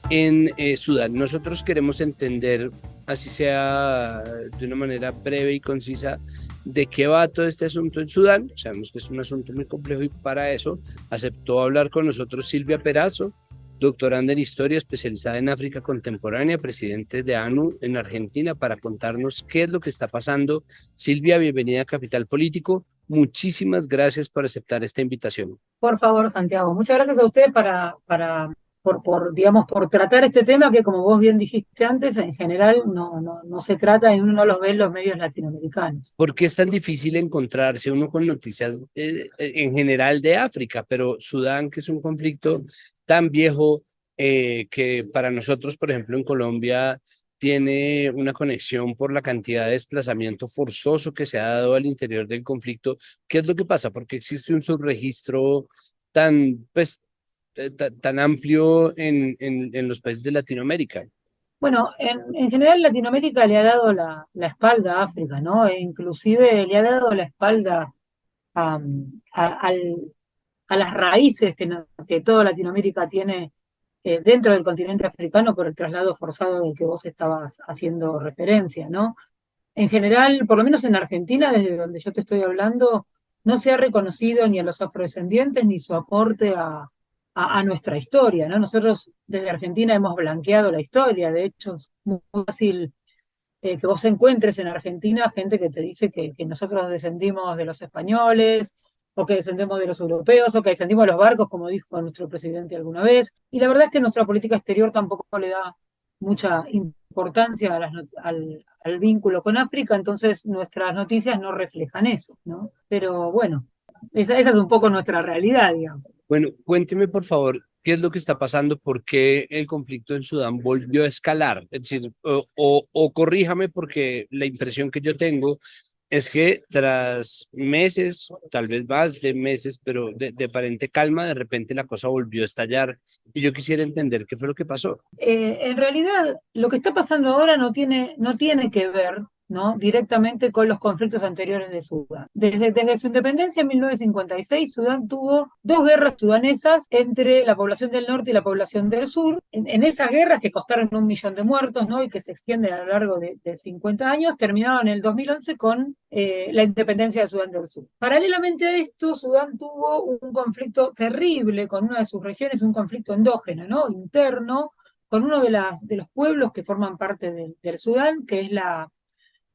en Sudán. Nosotros queremos entender, así sea de una manera breve y concisa, de qué va todo este asunto en Sudán. Sabemos que es un asunto muy complejo y para eso aceptó hablar con nosotros Silvia Perazo, doctoranda en Historia, especializada en África Contemporánea, presidente de ANU en Argentina, para contarnos qué es lo que está pasando. Silvia, bienvenida a Capital Político. Muchísimas gracias por aceptar esta invitación. Por favor, Santiago. Muchas gracias a usted para digamos, por tratar este tema que, como vos bien dijiste antes, en general no se trata y uno no los ve en los medios latinoamericanos. ¿Por qué es tan difícil encontrarse uno con noticias en general de África? Pero Sudán, que es un conflicto tan viejo que para nosotros, por ejemplo, en Colombia, tiene una conexión por la cantidad de desplazamiento forzoso que se ha dado al interior del conflicto. ¿Qué es lo que pasa? Porque existe un subregistro tan, pues, tan amplio en los países de Latinoamérica. Bueno, en general Latinoamérica le ha dado la espalda a África, ¿no? E inclusive le ha dado la espalda a, a, al- a las raíces que toda Latinoamérica tiene dentro del continente africano por el traslado forzado del que vos estabas haciendo referencia, ¿no? En general, por lo menos en Argentina, desde donde yo te estoy hablando, no se ha reconocido ni a los afrodescendientes ni su aporte a nuestra historia, ¿no? Nosotros desde Argentina hemos blanqueado la historia, de hecho es muy fácil que vos encuentres en Argentina gente que te dice que nosotros descendimos de los españoles, o que descendemos de los europeos, o que descendimos de los barcos, como dijo nuestro presidente alguna vez. Y la verdad es que nuestra política exterior tampoco le da mucha importancia al vínculo con África, entonces nuestras noticias no reflejan eso, ¿no? Pero bueno, esa es un poco nuestra realidad, digamos. Bueno, cuénteme por favor, ¿qué es lo que está pasando? ¿Por qué el conflicto en Sudán volvió a escalar? Es decir, o corríjame porque la impresión que yo tengo es que tras meses, tal vez más de meses, pero de aparente calma, de repente la cosa volvió a estallar y yo quisiera entender qué fue lo que pasó. En realidad, lo que está pasando ahora no tiene que ver, ¿no?, directamente con los conflictos anteriores de Sudán. Desde su independencia en 1956, Sudán tuvo dos guerras sudanesas entre la población del norte y la población del sur. En esas guerras, que costaron 1 millón de muertos, ¿no?, y que se extienden a lo largo de 50 años, terminaron en el 2011 con la independencia de Sudán del Sur. Paralelamente a esto, Sudán tuvo un conflicto terrible con una de sus regiones, un conflicto endógeno, ¿no?, interno, con uno de los pueblos que forman parte del Sudán, que es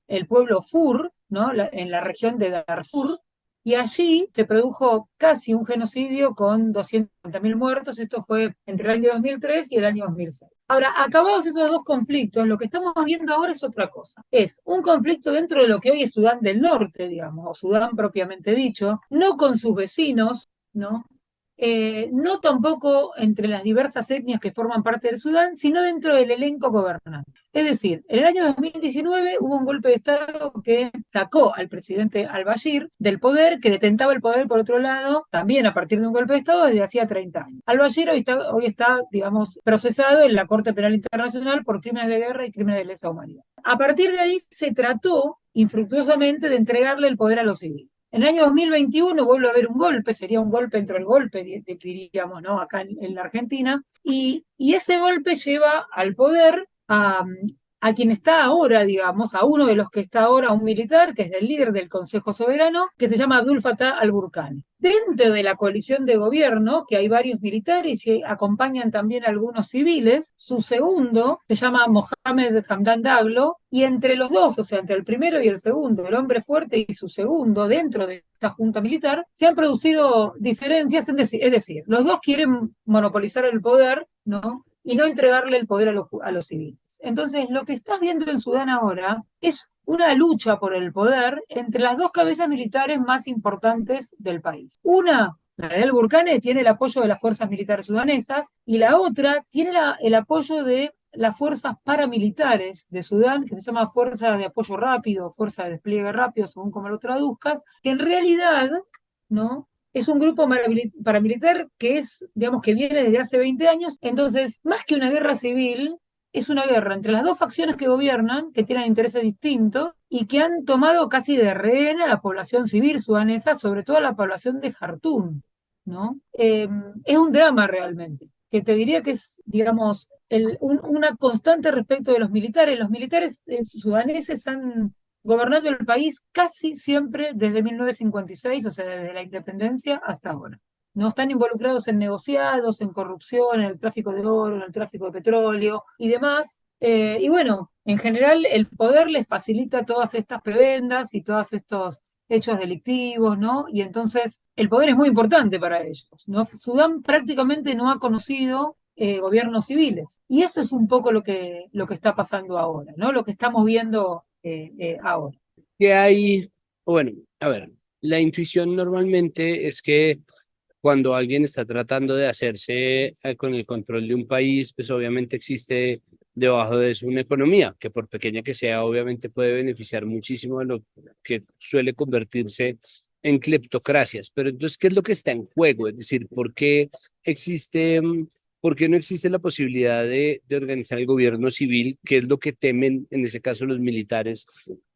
el pueblo Fur, ¿no?, en la región de Darfur, y allí se produjo casi un genocidio con 250.000 muertos. Esto fue entre el año 2003 y el año 2006. Ahora, acabados esos dos conflictos, lo que estamos viendo ahora es otra cosa. Es un conflicto dentro de lo que hoy es Sudán del Norte, digamos, o Sudán propiamente dicho, no con sus vecinos, ¿no? No tampoco entre las diversas etnias que forman parte del Sudán, sino dentro del elenco gobernante. Es decir, en el año 2019 hubo un golpe de Estado que sacó al presidente al-Bashir del poder, que detentaba el poder por otro lado, también a partir de un golpe de Estado desde hacía 30 años. Al-Bashir hoy está, digamos, procesado en la Corte Penal Internacional por crímenes de guerra y crímenes de lesa humanidad. A partir de ahí se trató infructuosamente de entregarle el poder a los civiles. En el año 2021 vuelve a haber un golpe, sería un golpe entre el golpe, diríamos, ¿no?, acá en la Argentina, y ese golpe lleva al poder a quien está ahora, digamos, a uno de los que está ahora, un militar, que es el líder del Consejo Soberano, que se llama Abdul Fattah al-Burhani. Dentro de la coalición de gobierno, que hay varios militares y acompañan también algunos civiles, su segundo se llama Mohamed Hamdan Daglo, y entre los dos, o sea, entre el primero y el segundo, el hombre fuerte y su segundo, dentro de esta junta militar, se han producido diferencias, es decir, los dos quieren monopolizar el poder, ¿no?, y no entregarle el poder a los civiles. Entonces, lo que estás viendo en Sudán ahora es una lucha por el poder entre las dos cabezas militares más importantes del país. Una, la de al-Burhani, tiene el apoyo de las fuerzas militares sudanesas, y la otra tiene el apoyo de las fuerzas paramilitares de Sudán, que se llama Fuerza de Apoyo Rápido, Fuerza de Despliegue Rápido, según como lo traduzcas, que en realidad, ¿no?, es un grupo paramilitar que es, digamos, que viene desde hace 20 años. Entonces, más que una guerra civil, es una guerra entre las dos facciones que gobiernan, que tienen intereses distintos y que han tomado casi de rehén a la población civil sudanesa, sobre todo a la población de Jartum, ¿no? Es un drama realmente, que te diría que es, digamos, una constante respecto de los militares. Los militares sudaneses han gobernando el país casi siempre desde 1956, o sea, desde la independencia hasta ahora. No están involucrados en negociados, en corrupción, en el tráfico de oro, en el tráfico de petróleo y demás. Y bueno, en general el poder les facilita todas estas prebendas y todos estos hechos delictivos, ¿no? Y entonces el poder es muy importante para ellos, ¿no? Sudán prácticamente no ha conocido gobiernos civiles. Y eso es un poco lo que está pasando ahora, ¿no? Lo que estamos viendo ahora. ¿Qué hay? Bueno, a ver, la intuición normalmente es que cuando alguien está tratando de hacerse con el control de un país, pues obviamente existe debajo de eso una economía, que por pequeña que sea, obviamente puede beneficiar muchísimo de lo que suele convertirse en cleptocracias. Pero entonces, ¿qué es lo que está en juego? Es decir, existe, ¿por qué no existe la posibilidad de organizar el gobierno civil? ¿Qué es lo que temen, en ese caso, los militares?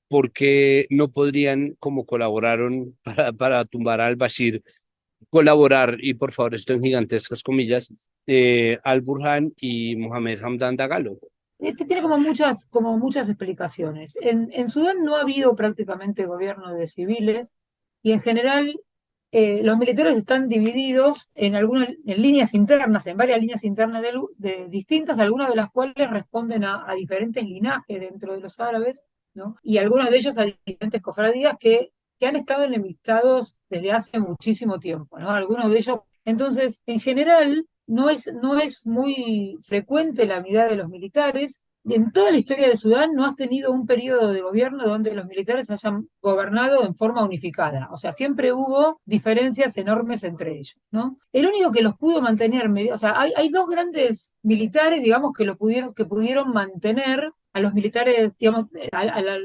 ¿Porque no podrían, como colaboraron para tumbar al Bashir, colaborar, y por favor, esto en gigantescas comillas, al-Burhan y Mohamed Hamdan Dagalo? Este tiene como muchas explicaciones. En Sudán no ha habido prácticamente gobierno de civiles y en general los militares están divididos en líneas internas, en varias líneas internas de distintas, algunas de las cuales responden a diferentes linajes dentro de los árabes, ¿no? Y algunos de ellos a diferentes cofradías que han estado enemistados desde hace muchísimo tiempo, ¿no? Algunos de ellos. Entonces, en general, no es muy frecuente la mirada de los militares. En toda la historia de Sudán no has tenido un periodo de gobierno donde los militares hayan gobernado en forma unificada. O sea, siempre hubo diferencias enormes entre ellos, ¿no? El único que los pudo mantener, o sea, hay dos grandes militares, digamos, que pudieron mantener a los militares, digamos,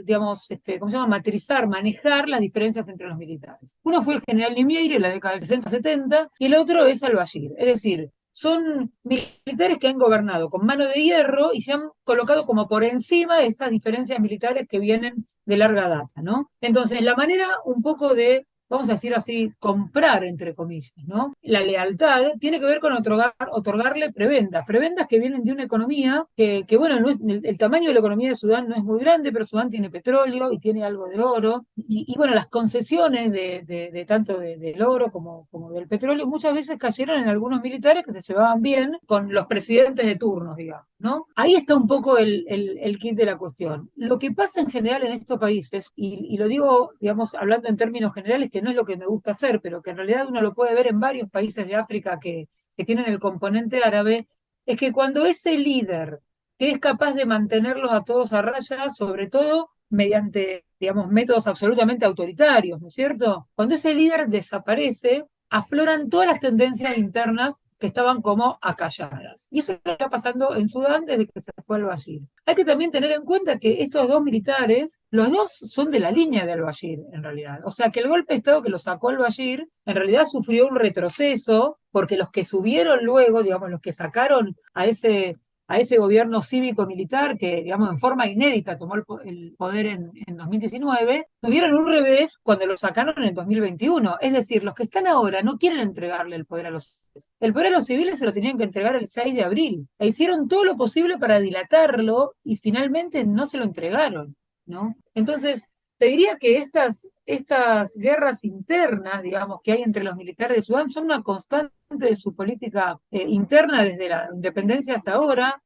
digamos ¿cómo se llama? Matrizar, manejar las diferencias entre los militares. Uno fue el general Nimieri en la década del 60-70 y el otro es al-Bashir. Es decir, son militares que han gobernado con mano de hierro y se han colocado como por encima de esas diferencias militares que vienen de larga data, ¿no? Entonces, la manera un poco de, vamos a decir así, comprar, entre comillas, ¿no? La lealtad tiene que ver con otorgarle prebendas que vienen de una economía que bueno, no es, el tamaño de la economía de Sudán no es muy grande, pero Sudán tiene petróleo y tiene algo de oro, y bueno, las concesiones de tanto del oro como del petróleo muchas veces cayeron en algunos militares que se llevaban bien con los presidentes de turnos, digamos, ¿no? Ahí está un poco el kit de la cuestión. Lo que pasa en general en estos países, y lo digo, digamos, hablando en términos generales, que no es lo que me gusta hacer, pero que en realidad uno lo puede ver en varios países de África que tienen el componente árabe, es que cuando ese líder que es capaz de mantenerlos a todos a raya, sobre todo mediante, digamos, métodos absolutamente autoritarios, ¿no es cierto? Cuando ese líder desaparece, afloran todas las tendencias internas que estaban como acalladas. Y eso está pasando en Sudán desde que se fue al-Bashir. Hay que también tener en cuenta que estos dos militares, los dos son de la línea de al-Bashir, en realidad. O sea, que el golpe de Estado que lo sacó al-Bashir, en realidad sufrió un retroceso, porque los que subieron luego, digamos, los que sacaron a ese gobierno cívico-militar que, digamos, en forma inédita tomó el poder en 2019, tuvieron un revés cuando lo sacaron en el 2021. Es decir, los que están ahora no quieren entregarle el poder a los civiles. El poder a los civiles se lo tenían que entregar el 6 de abril. E hicieron todo lo posible para dilatarlo y finalmente no se lo entregaron, ¿no? Entonces, te diría que estas guerras internas, digamos, que hay entre los militares de Sudán son una constante de su política interna desde la independencia hasta ahora,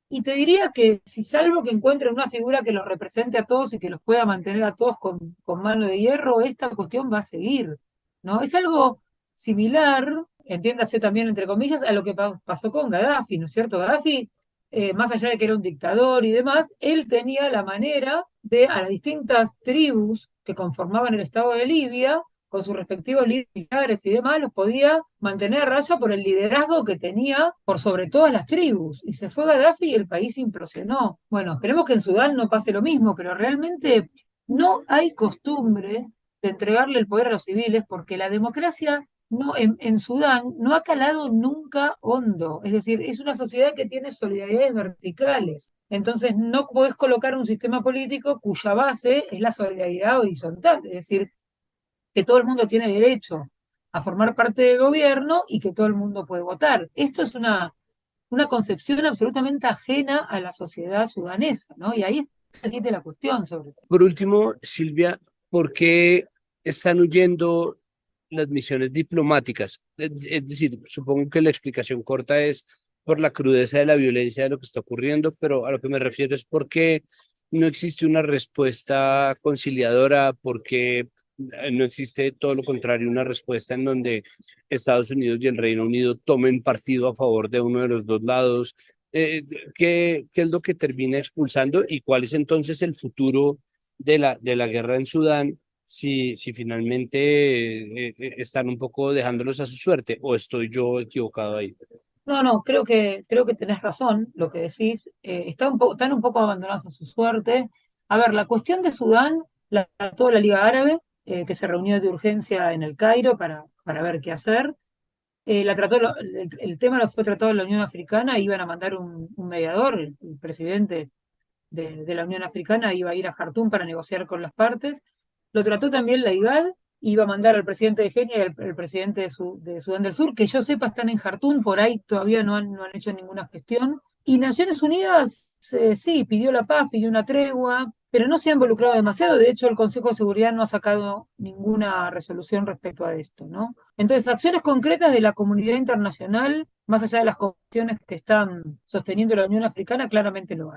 y te diría que si salvo que encuentren una figura que los represente a todos y que los pueda mantener a todos con mano de hierro, esta cuestión va a seguir, ¿no? Es algo similar, entiéndase también entre comillas, a lo que pasó con Gaddafi, ¿no es cierto? Gaddafi, más allá de que era un dictador y demás, él tenía la manera de a las distintas tribus que conformaban el Estado de Libia, con sus respectivos líderes y demás, los podía mantener a raya por el liderazgo que tenía por sobre todas las tribus. Y se fue Gaddafi y el país implosionó. Bueno, esperemos que en Sudán no pase lo mismo, pero realmente no hay costumbre de entregarle el poder a los civiles porque la democracia no, en Sudán no ha calado nunca hondo. Es decir, es una sociedad que tiene solidaridades verticales. Entonces no podés colocar un sistema político cuya base es la solidaridad horizontal. Es decir, que todo el mundo tiene derecho a formar parte del gobierno y que todo el mundo puede votar. Esto es una concepción absolutamente ajena a la sociedad sudanesa, ¿no? Y ahí está la cuestión sobre todo. Por último, Silvia, ¿por qué están huyendo las misiones diplomáticas? Es decir, supongo que la explicación corta es por la crudeza de la violencia de lo que está ocurriendo, pero a lo que me refiero es por qué no existe una respuesta conciliadora, porque no existe todo lo contrario, una respuesta en donde Estados Unidos y el Reino Unido tomen partido a favor de uno de los dos lados. ¿Qué es lo que termina expulsando y cuál es entonces el futuro de la guerra en Sudán si finalmente están un poco dejándolos a su suerte o estoy yo equivocado ahí? No, no, creo que tenés razón, lo que decís. Están un poco abandonados a su suerte. A ver, la cuestión de Sudán la trató la Liga Árabe, que se reunió de urgencia en el Cairo para ver qué hacer. El tema lo fue tratado en la Unión Africana, iban a mandar un mediador, el presidente de la Unión Africana iba a ir a Jartum para negociar con las partes. Lo trató también la IGAD, iba a mandar al presidente de Kenia y el presidente de Sudán del Sur, que yo sepa están en Jartum, por ahí todavía no han hecho ninguna gestión. Y Naciones Unidas, sí, pidió la paz, pidió una tregua, pero no se ha involucrado demasiado. De hecho, el Consejo de Seguridad no ha sacado ninguna resolución respecto a esto, ¿no? Entonces, acciones concretas de la comunidad internacional, más allá de las cuestiones que están sosteniendo la Unión Africana, claramente no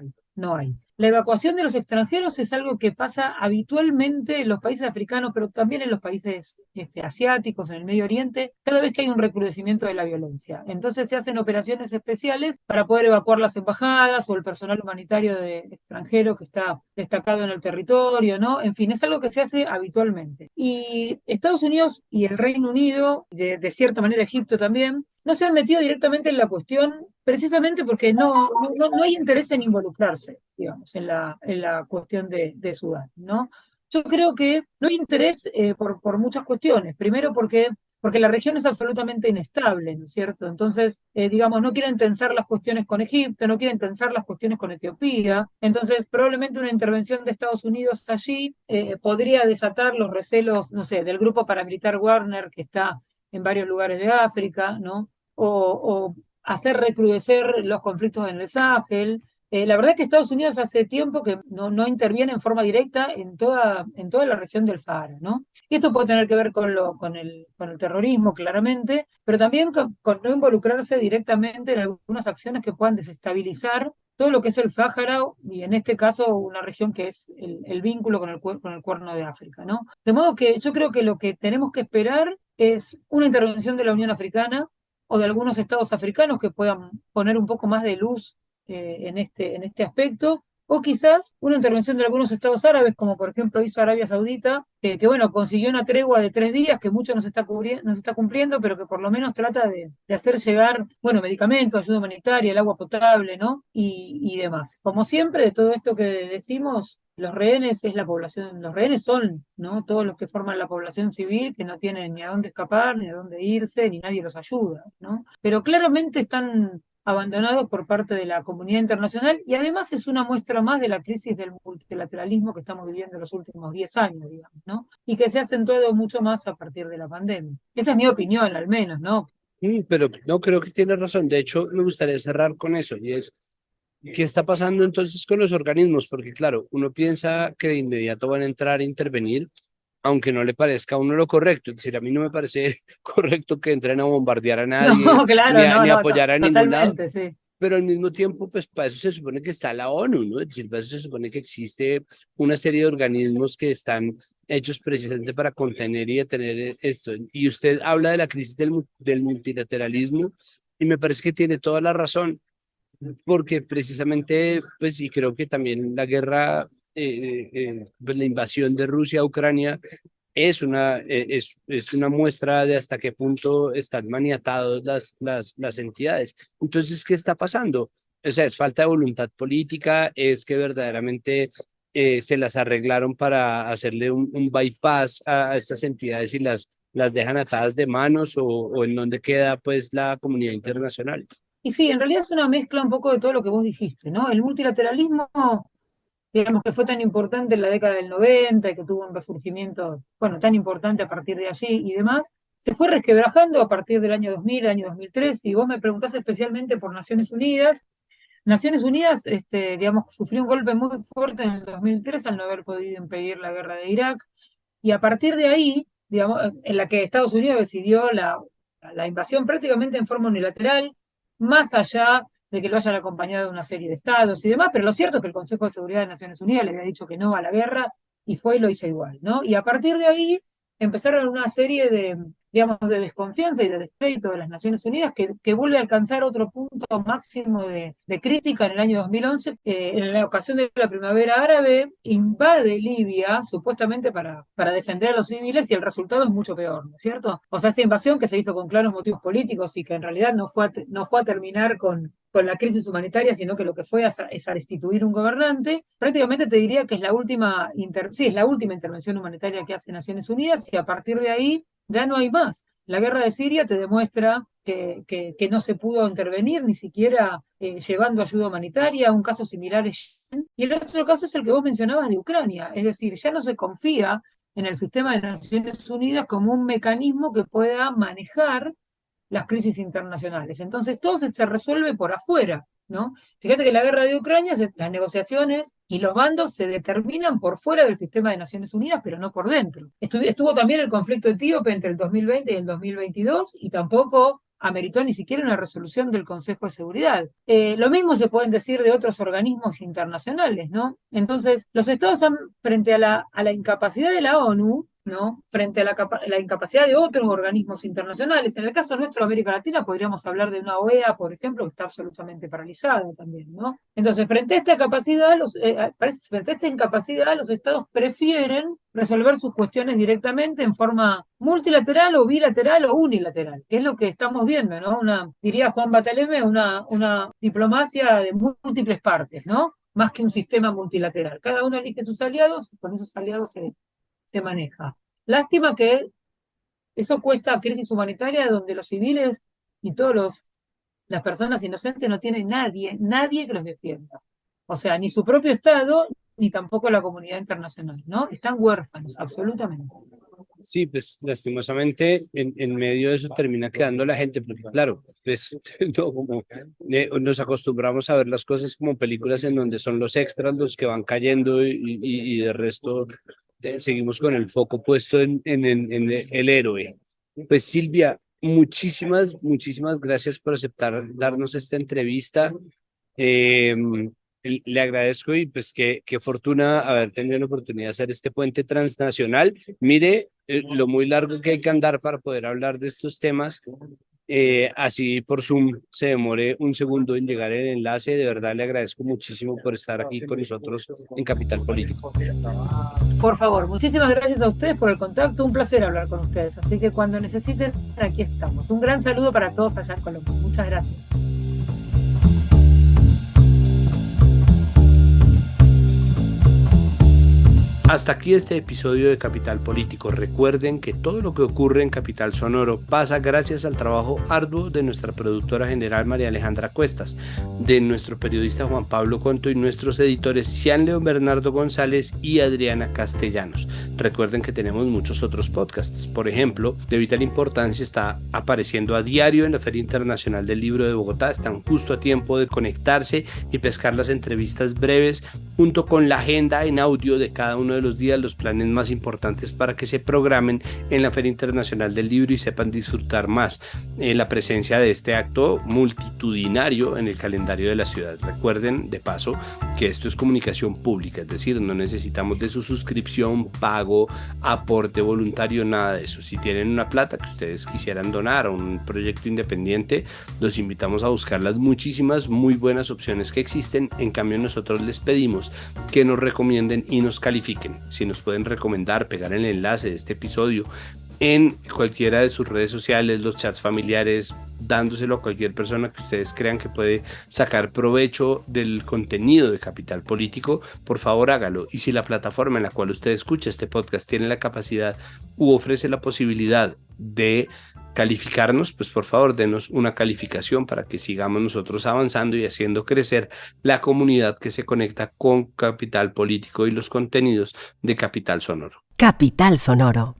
hay. La evacuación de los extranjeros es algo que pasa habitualmente en los países africanos, pero también en los países asiáticos, en el Medio Oriente, cada vez que hay un recrudecimiento de la violencia. Entonces se hacen operaciones especiales para poder evacuar las embajadas o el personal humanitario extranjero que está destacado en el territorio, ¿no? En fin, es algo que se hace habitualmente. Y Estados Unidos y el Reino Unido, de cierta manera Egipto también, no se han metido directamente en la cuestión precisamente porque no hay interés en involucrarse, digamos, en la cuestión de Sudán, ¿no? Yo creo que no hay interés por muchas cuestiones. Primero porque la región es absolutamente inestable, ¿no es cierto? Entonces, digamos, no quieren tensar las cuestiones con Egipto, no quieren tensar las cuestiones con Etiopía. Entonces, probablemente una intervención de Estados Unidos allí podría desatar los recelos, no sé, del grupo paramilitar Wagner que está en varios lugares de África, ¿no? O hacer recrudecer los conflictos en el Sahel. La verdad es que Estados Unidos hace tiempo que no interviene en forma directa en toda la región del Sahara, ¿no? Y esto puede tener que ver con el terrorismo, claramente, pero también con no involucrarse directamente en algunas acciones que puedan desestabilizar todo lo que es el Sáhara y en este caso una región que es el vínculo con el Cuerno de África, ¿no? De modo que yo creo que lo que tenemos que esperar es una intervención de la Unión Africana o de algunos estados africanos que puedan poner un poco más de luz en este aspecto, o quizás una intervención de algunos estados árabes, como por ejemplo hizo Arabia Saudita, que bueno, consiguió una tregua de 3 días, que mucho no se está cumpliendo, pero que por lo menos trata de hacer llegar, bueno, medicamentos, ayuda humanitaria, el agua potable, ¿no? Y demás. Como siempre, de todo esto que decimos, los rehenes es la población, los rehenes son, ¿no? Todos los que forman la población civil, que no tienen ni a dónde escapar, ni a dónde irse, ni nadie los ayuda, ¿no? Pero claramente están abandonados por parte de la comunidad internacional y además es una muestra más de la crisis del multilateralismo que estamos viviendo en los últimos 10 años, digamos, ¿no? Y que se ha acentuado mucho más a partir de la pandemia. Esa es mi opinión, al menos, ¿no? Sí, pero no creo que tienes razón. De hecho, me gustaría cerrar con eso y es, ¿qué está pasando entonces con los organismos? Porque claro, uno piensa que de inmediato van a entrar a intervenir, aunque no le parezca a uno lo correcto. Es decir, a mí no me parece correcto que entren a bombardear a nadie, No, claro, ni no, apoyar a ningún lado, totalmente, sí. pero al mismo tiempo, pues para eso se supone que está la ONU, ¿no? Es decir, para eso se supone que existe una serie de organismos que están hechos precisamente para contener y detener esto. Y usted habla de la crisis del multilateralismo y me parece que tiene toda la razón, porque precisamente, pues, y creo que también la guerra, pues, la invasión de Rusia a Ucrania es una muestra de hasta qué punto están maniatados las entidades. Entonces, ¿qué está pasando? O sea, es falta de voluntad política, es que verdaderamente se las arreglaron para hacerle un bypass a estas entidades y las dejan atadas de manos o en dónde queda pues la comunidad internacional. Y sí, en realidad es una mezcla un poco de todo lo que vos dijiste, ¿no? El multilateralismo, digamos que fue tan importante en la década del 90 y que tuvo un resurgimiento, bueno, tan importante a partir de allí y demás, se fue resquebrajando a partir del año 2000, año 2003, y vos me preguntás especialmente por Naciones Unidas. Naciones Unidas, digamos, sufrió un golpe muy fuerte en el 2003 al no haber podido impedir la guerra de Irak, y a partir de ahí, digamos, en la que Estados Unidos decidió la invasión prácticamente en forma unilateral, más allá de que lo hayan acompañado una serie de estados y demás, pero lo cierto es que el Consejo de Seguridad de Naciones Unidas le había dicho que no a la guerra y fue y lo hizo igual, ¿no? Y a partir de ahí, empezaron una serie de, digamos, de desconfianza y de descrédito de las Naciones Unidas que vuelve a alcanzar otro punto máximo de crítica en el año 2011, en la ocasión de la primavera árabe, invade Libia supuestamente para defender a los civiles y el resultado es mucho peor, ¿no es cierto? O sea, esa invasión que se hizo con claros motivos políticos y que en realidad no fue a terminar con la crisis humanitaria, sino que lo que fue es a destituir un gobernante, prácticamente te diría que es la última intervención humanitaria que hace Naciones Unidas y a partir de ahí ya no hay más. La guerra de Siria te demuestra que no se pudo intervenir ni siquiera llevando ayuda humanitaria. Un caso similar es Yemen, y el otro caso es el que vos mencionabas de Ucrania, es decir, ya no se confía en el sistema de Naciones Unidas como un mecanismo que pueda manejar las crisis internacionales. Entonces todo se resuelve por afuera, ¿no? Fíjate que la guerra de Ucrania, las negociaciones y los bandos se determinan por fuera del sistema de Naciones Unidas, pero no por dentro. Estuvo también el conflicto etíope entre el 2020 y el 2022 y tampoco ameritó ni siquiera una resolución del Consejo de Seguridad. Lo mismo se pueden decir de otros organismos internacionales, ¿no? Entonces, los estados frente a la incapacidad de la ONU, ¿no? Frente a la incapacidad de otros organismos internacionales. En el caso nuestro, América Latina, podríamos hablar de una OEA, por ejemplo, que está absolutamente paralizada también, ¿no? Entonces, frente a esta incapacidad, los estados prefieren resolver sus cuestiones directamente en forma multilateral o bilateral o unilateral, que es lo que estamos viendo, ¿no? Diría Juan Batalemé, una diplomacia de múltiples partes, ¿no? Más que un sistema multilateral. Cada uno elige sus aliados y con esos aliados se maneja. Lástima que eso cuesta crisis humanitaria donde los civiles y las personas inocentes no tienen nadie que los defienda. O sea, ni su propio Estado, ni tampoco la comunidad internacional, ¿no? Están huérfanos, absolutamente. Sí, pues lastimosamente en medio de eso termina quedando la gente, porque claro, pues no, como nos acostumbramos a ver las cosas como películas en donde son los extras los que van cayendo y de resto seguimos con el foco puesto en el héroe. Pues Silvia, muchísimas gracias por aceptar darnos esta entrevista. Le agradezco y pues qué fortuna haber tenido la oportunidad de hacer este puente transnacional. Mire lo muy largo que hay que andar para poder hablar de estos temas. Así por Zoom se demore un segundo en llegar el enlace. De verdad le agradezco muchísimo por estar aquí con nosotros en Capital Político. Por favor, muchísimas gracias a ustedes por el contacto, un placer hablar con ustedes, así que cuando necesiten, aquí estamos. Un gran saludo para todos allá en Colombia. Muchas gracias. Hasta aquí este episodio de Capital Político. Recuerden que todo lo que ocurre en Capital Sonoro pasa gracias al trabajo arduo de nuestra productora general María Alejandra Cuestas, de nuestro periodista Juan Pablo Conto y nuestros editores Cian León Bernardo González y Adriana Castellanos. Recuerden que tenemos muchos otros podcasts. Por ejemplo, de vital importancia está apareciendo a diario en la Feria Internacional del Libro de Bogotá. Están justo a tiempo de conectarse y pescar las entrevistas breves junto con la agenda en audio de cada uno de los días, los planes más importantes para que se programen en la Feria Internacional del Libro y sepan disfrutar más la presencia de este acto multitudinario en el calendario de la ciudad. Recuerden de paso que esto es comunicación pública, es decir, no necesitamos de su suscripción, pago, aporte voluntario, nada de eso. Si tienen una plata que ustedes quisieran donar a un proyecto independiente, los invitamos a buscar las muchísimas muy buenas opciones que existen. En cambio, nosotros les pedimos que nos recomienden y nos califiquen. Si nos pueden recomendar, pegar el enlace de este episodio en cualquiera de sus redes sociales, los chats familiares, dándoselo a cualquier persona que ustedes crean que puede sacar provecho del contenido de Capital Político, por favor hágalo. Y si la plataforma en la cual usted escucha este podcast tiene la capacidad u ofrece la posibilidad de calificarnos, pues por favor denos una calificación para que sigamos nosotros avanzando y haciendo crecer la comunidad que se conecta con Capital Político y los contenidos de Capital Sonoro. Capital Sonoro.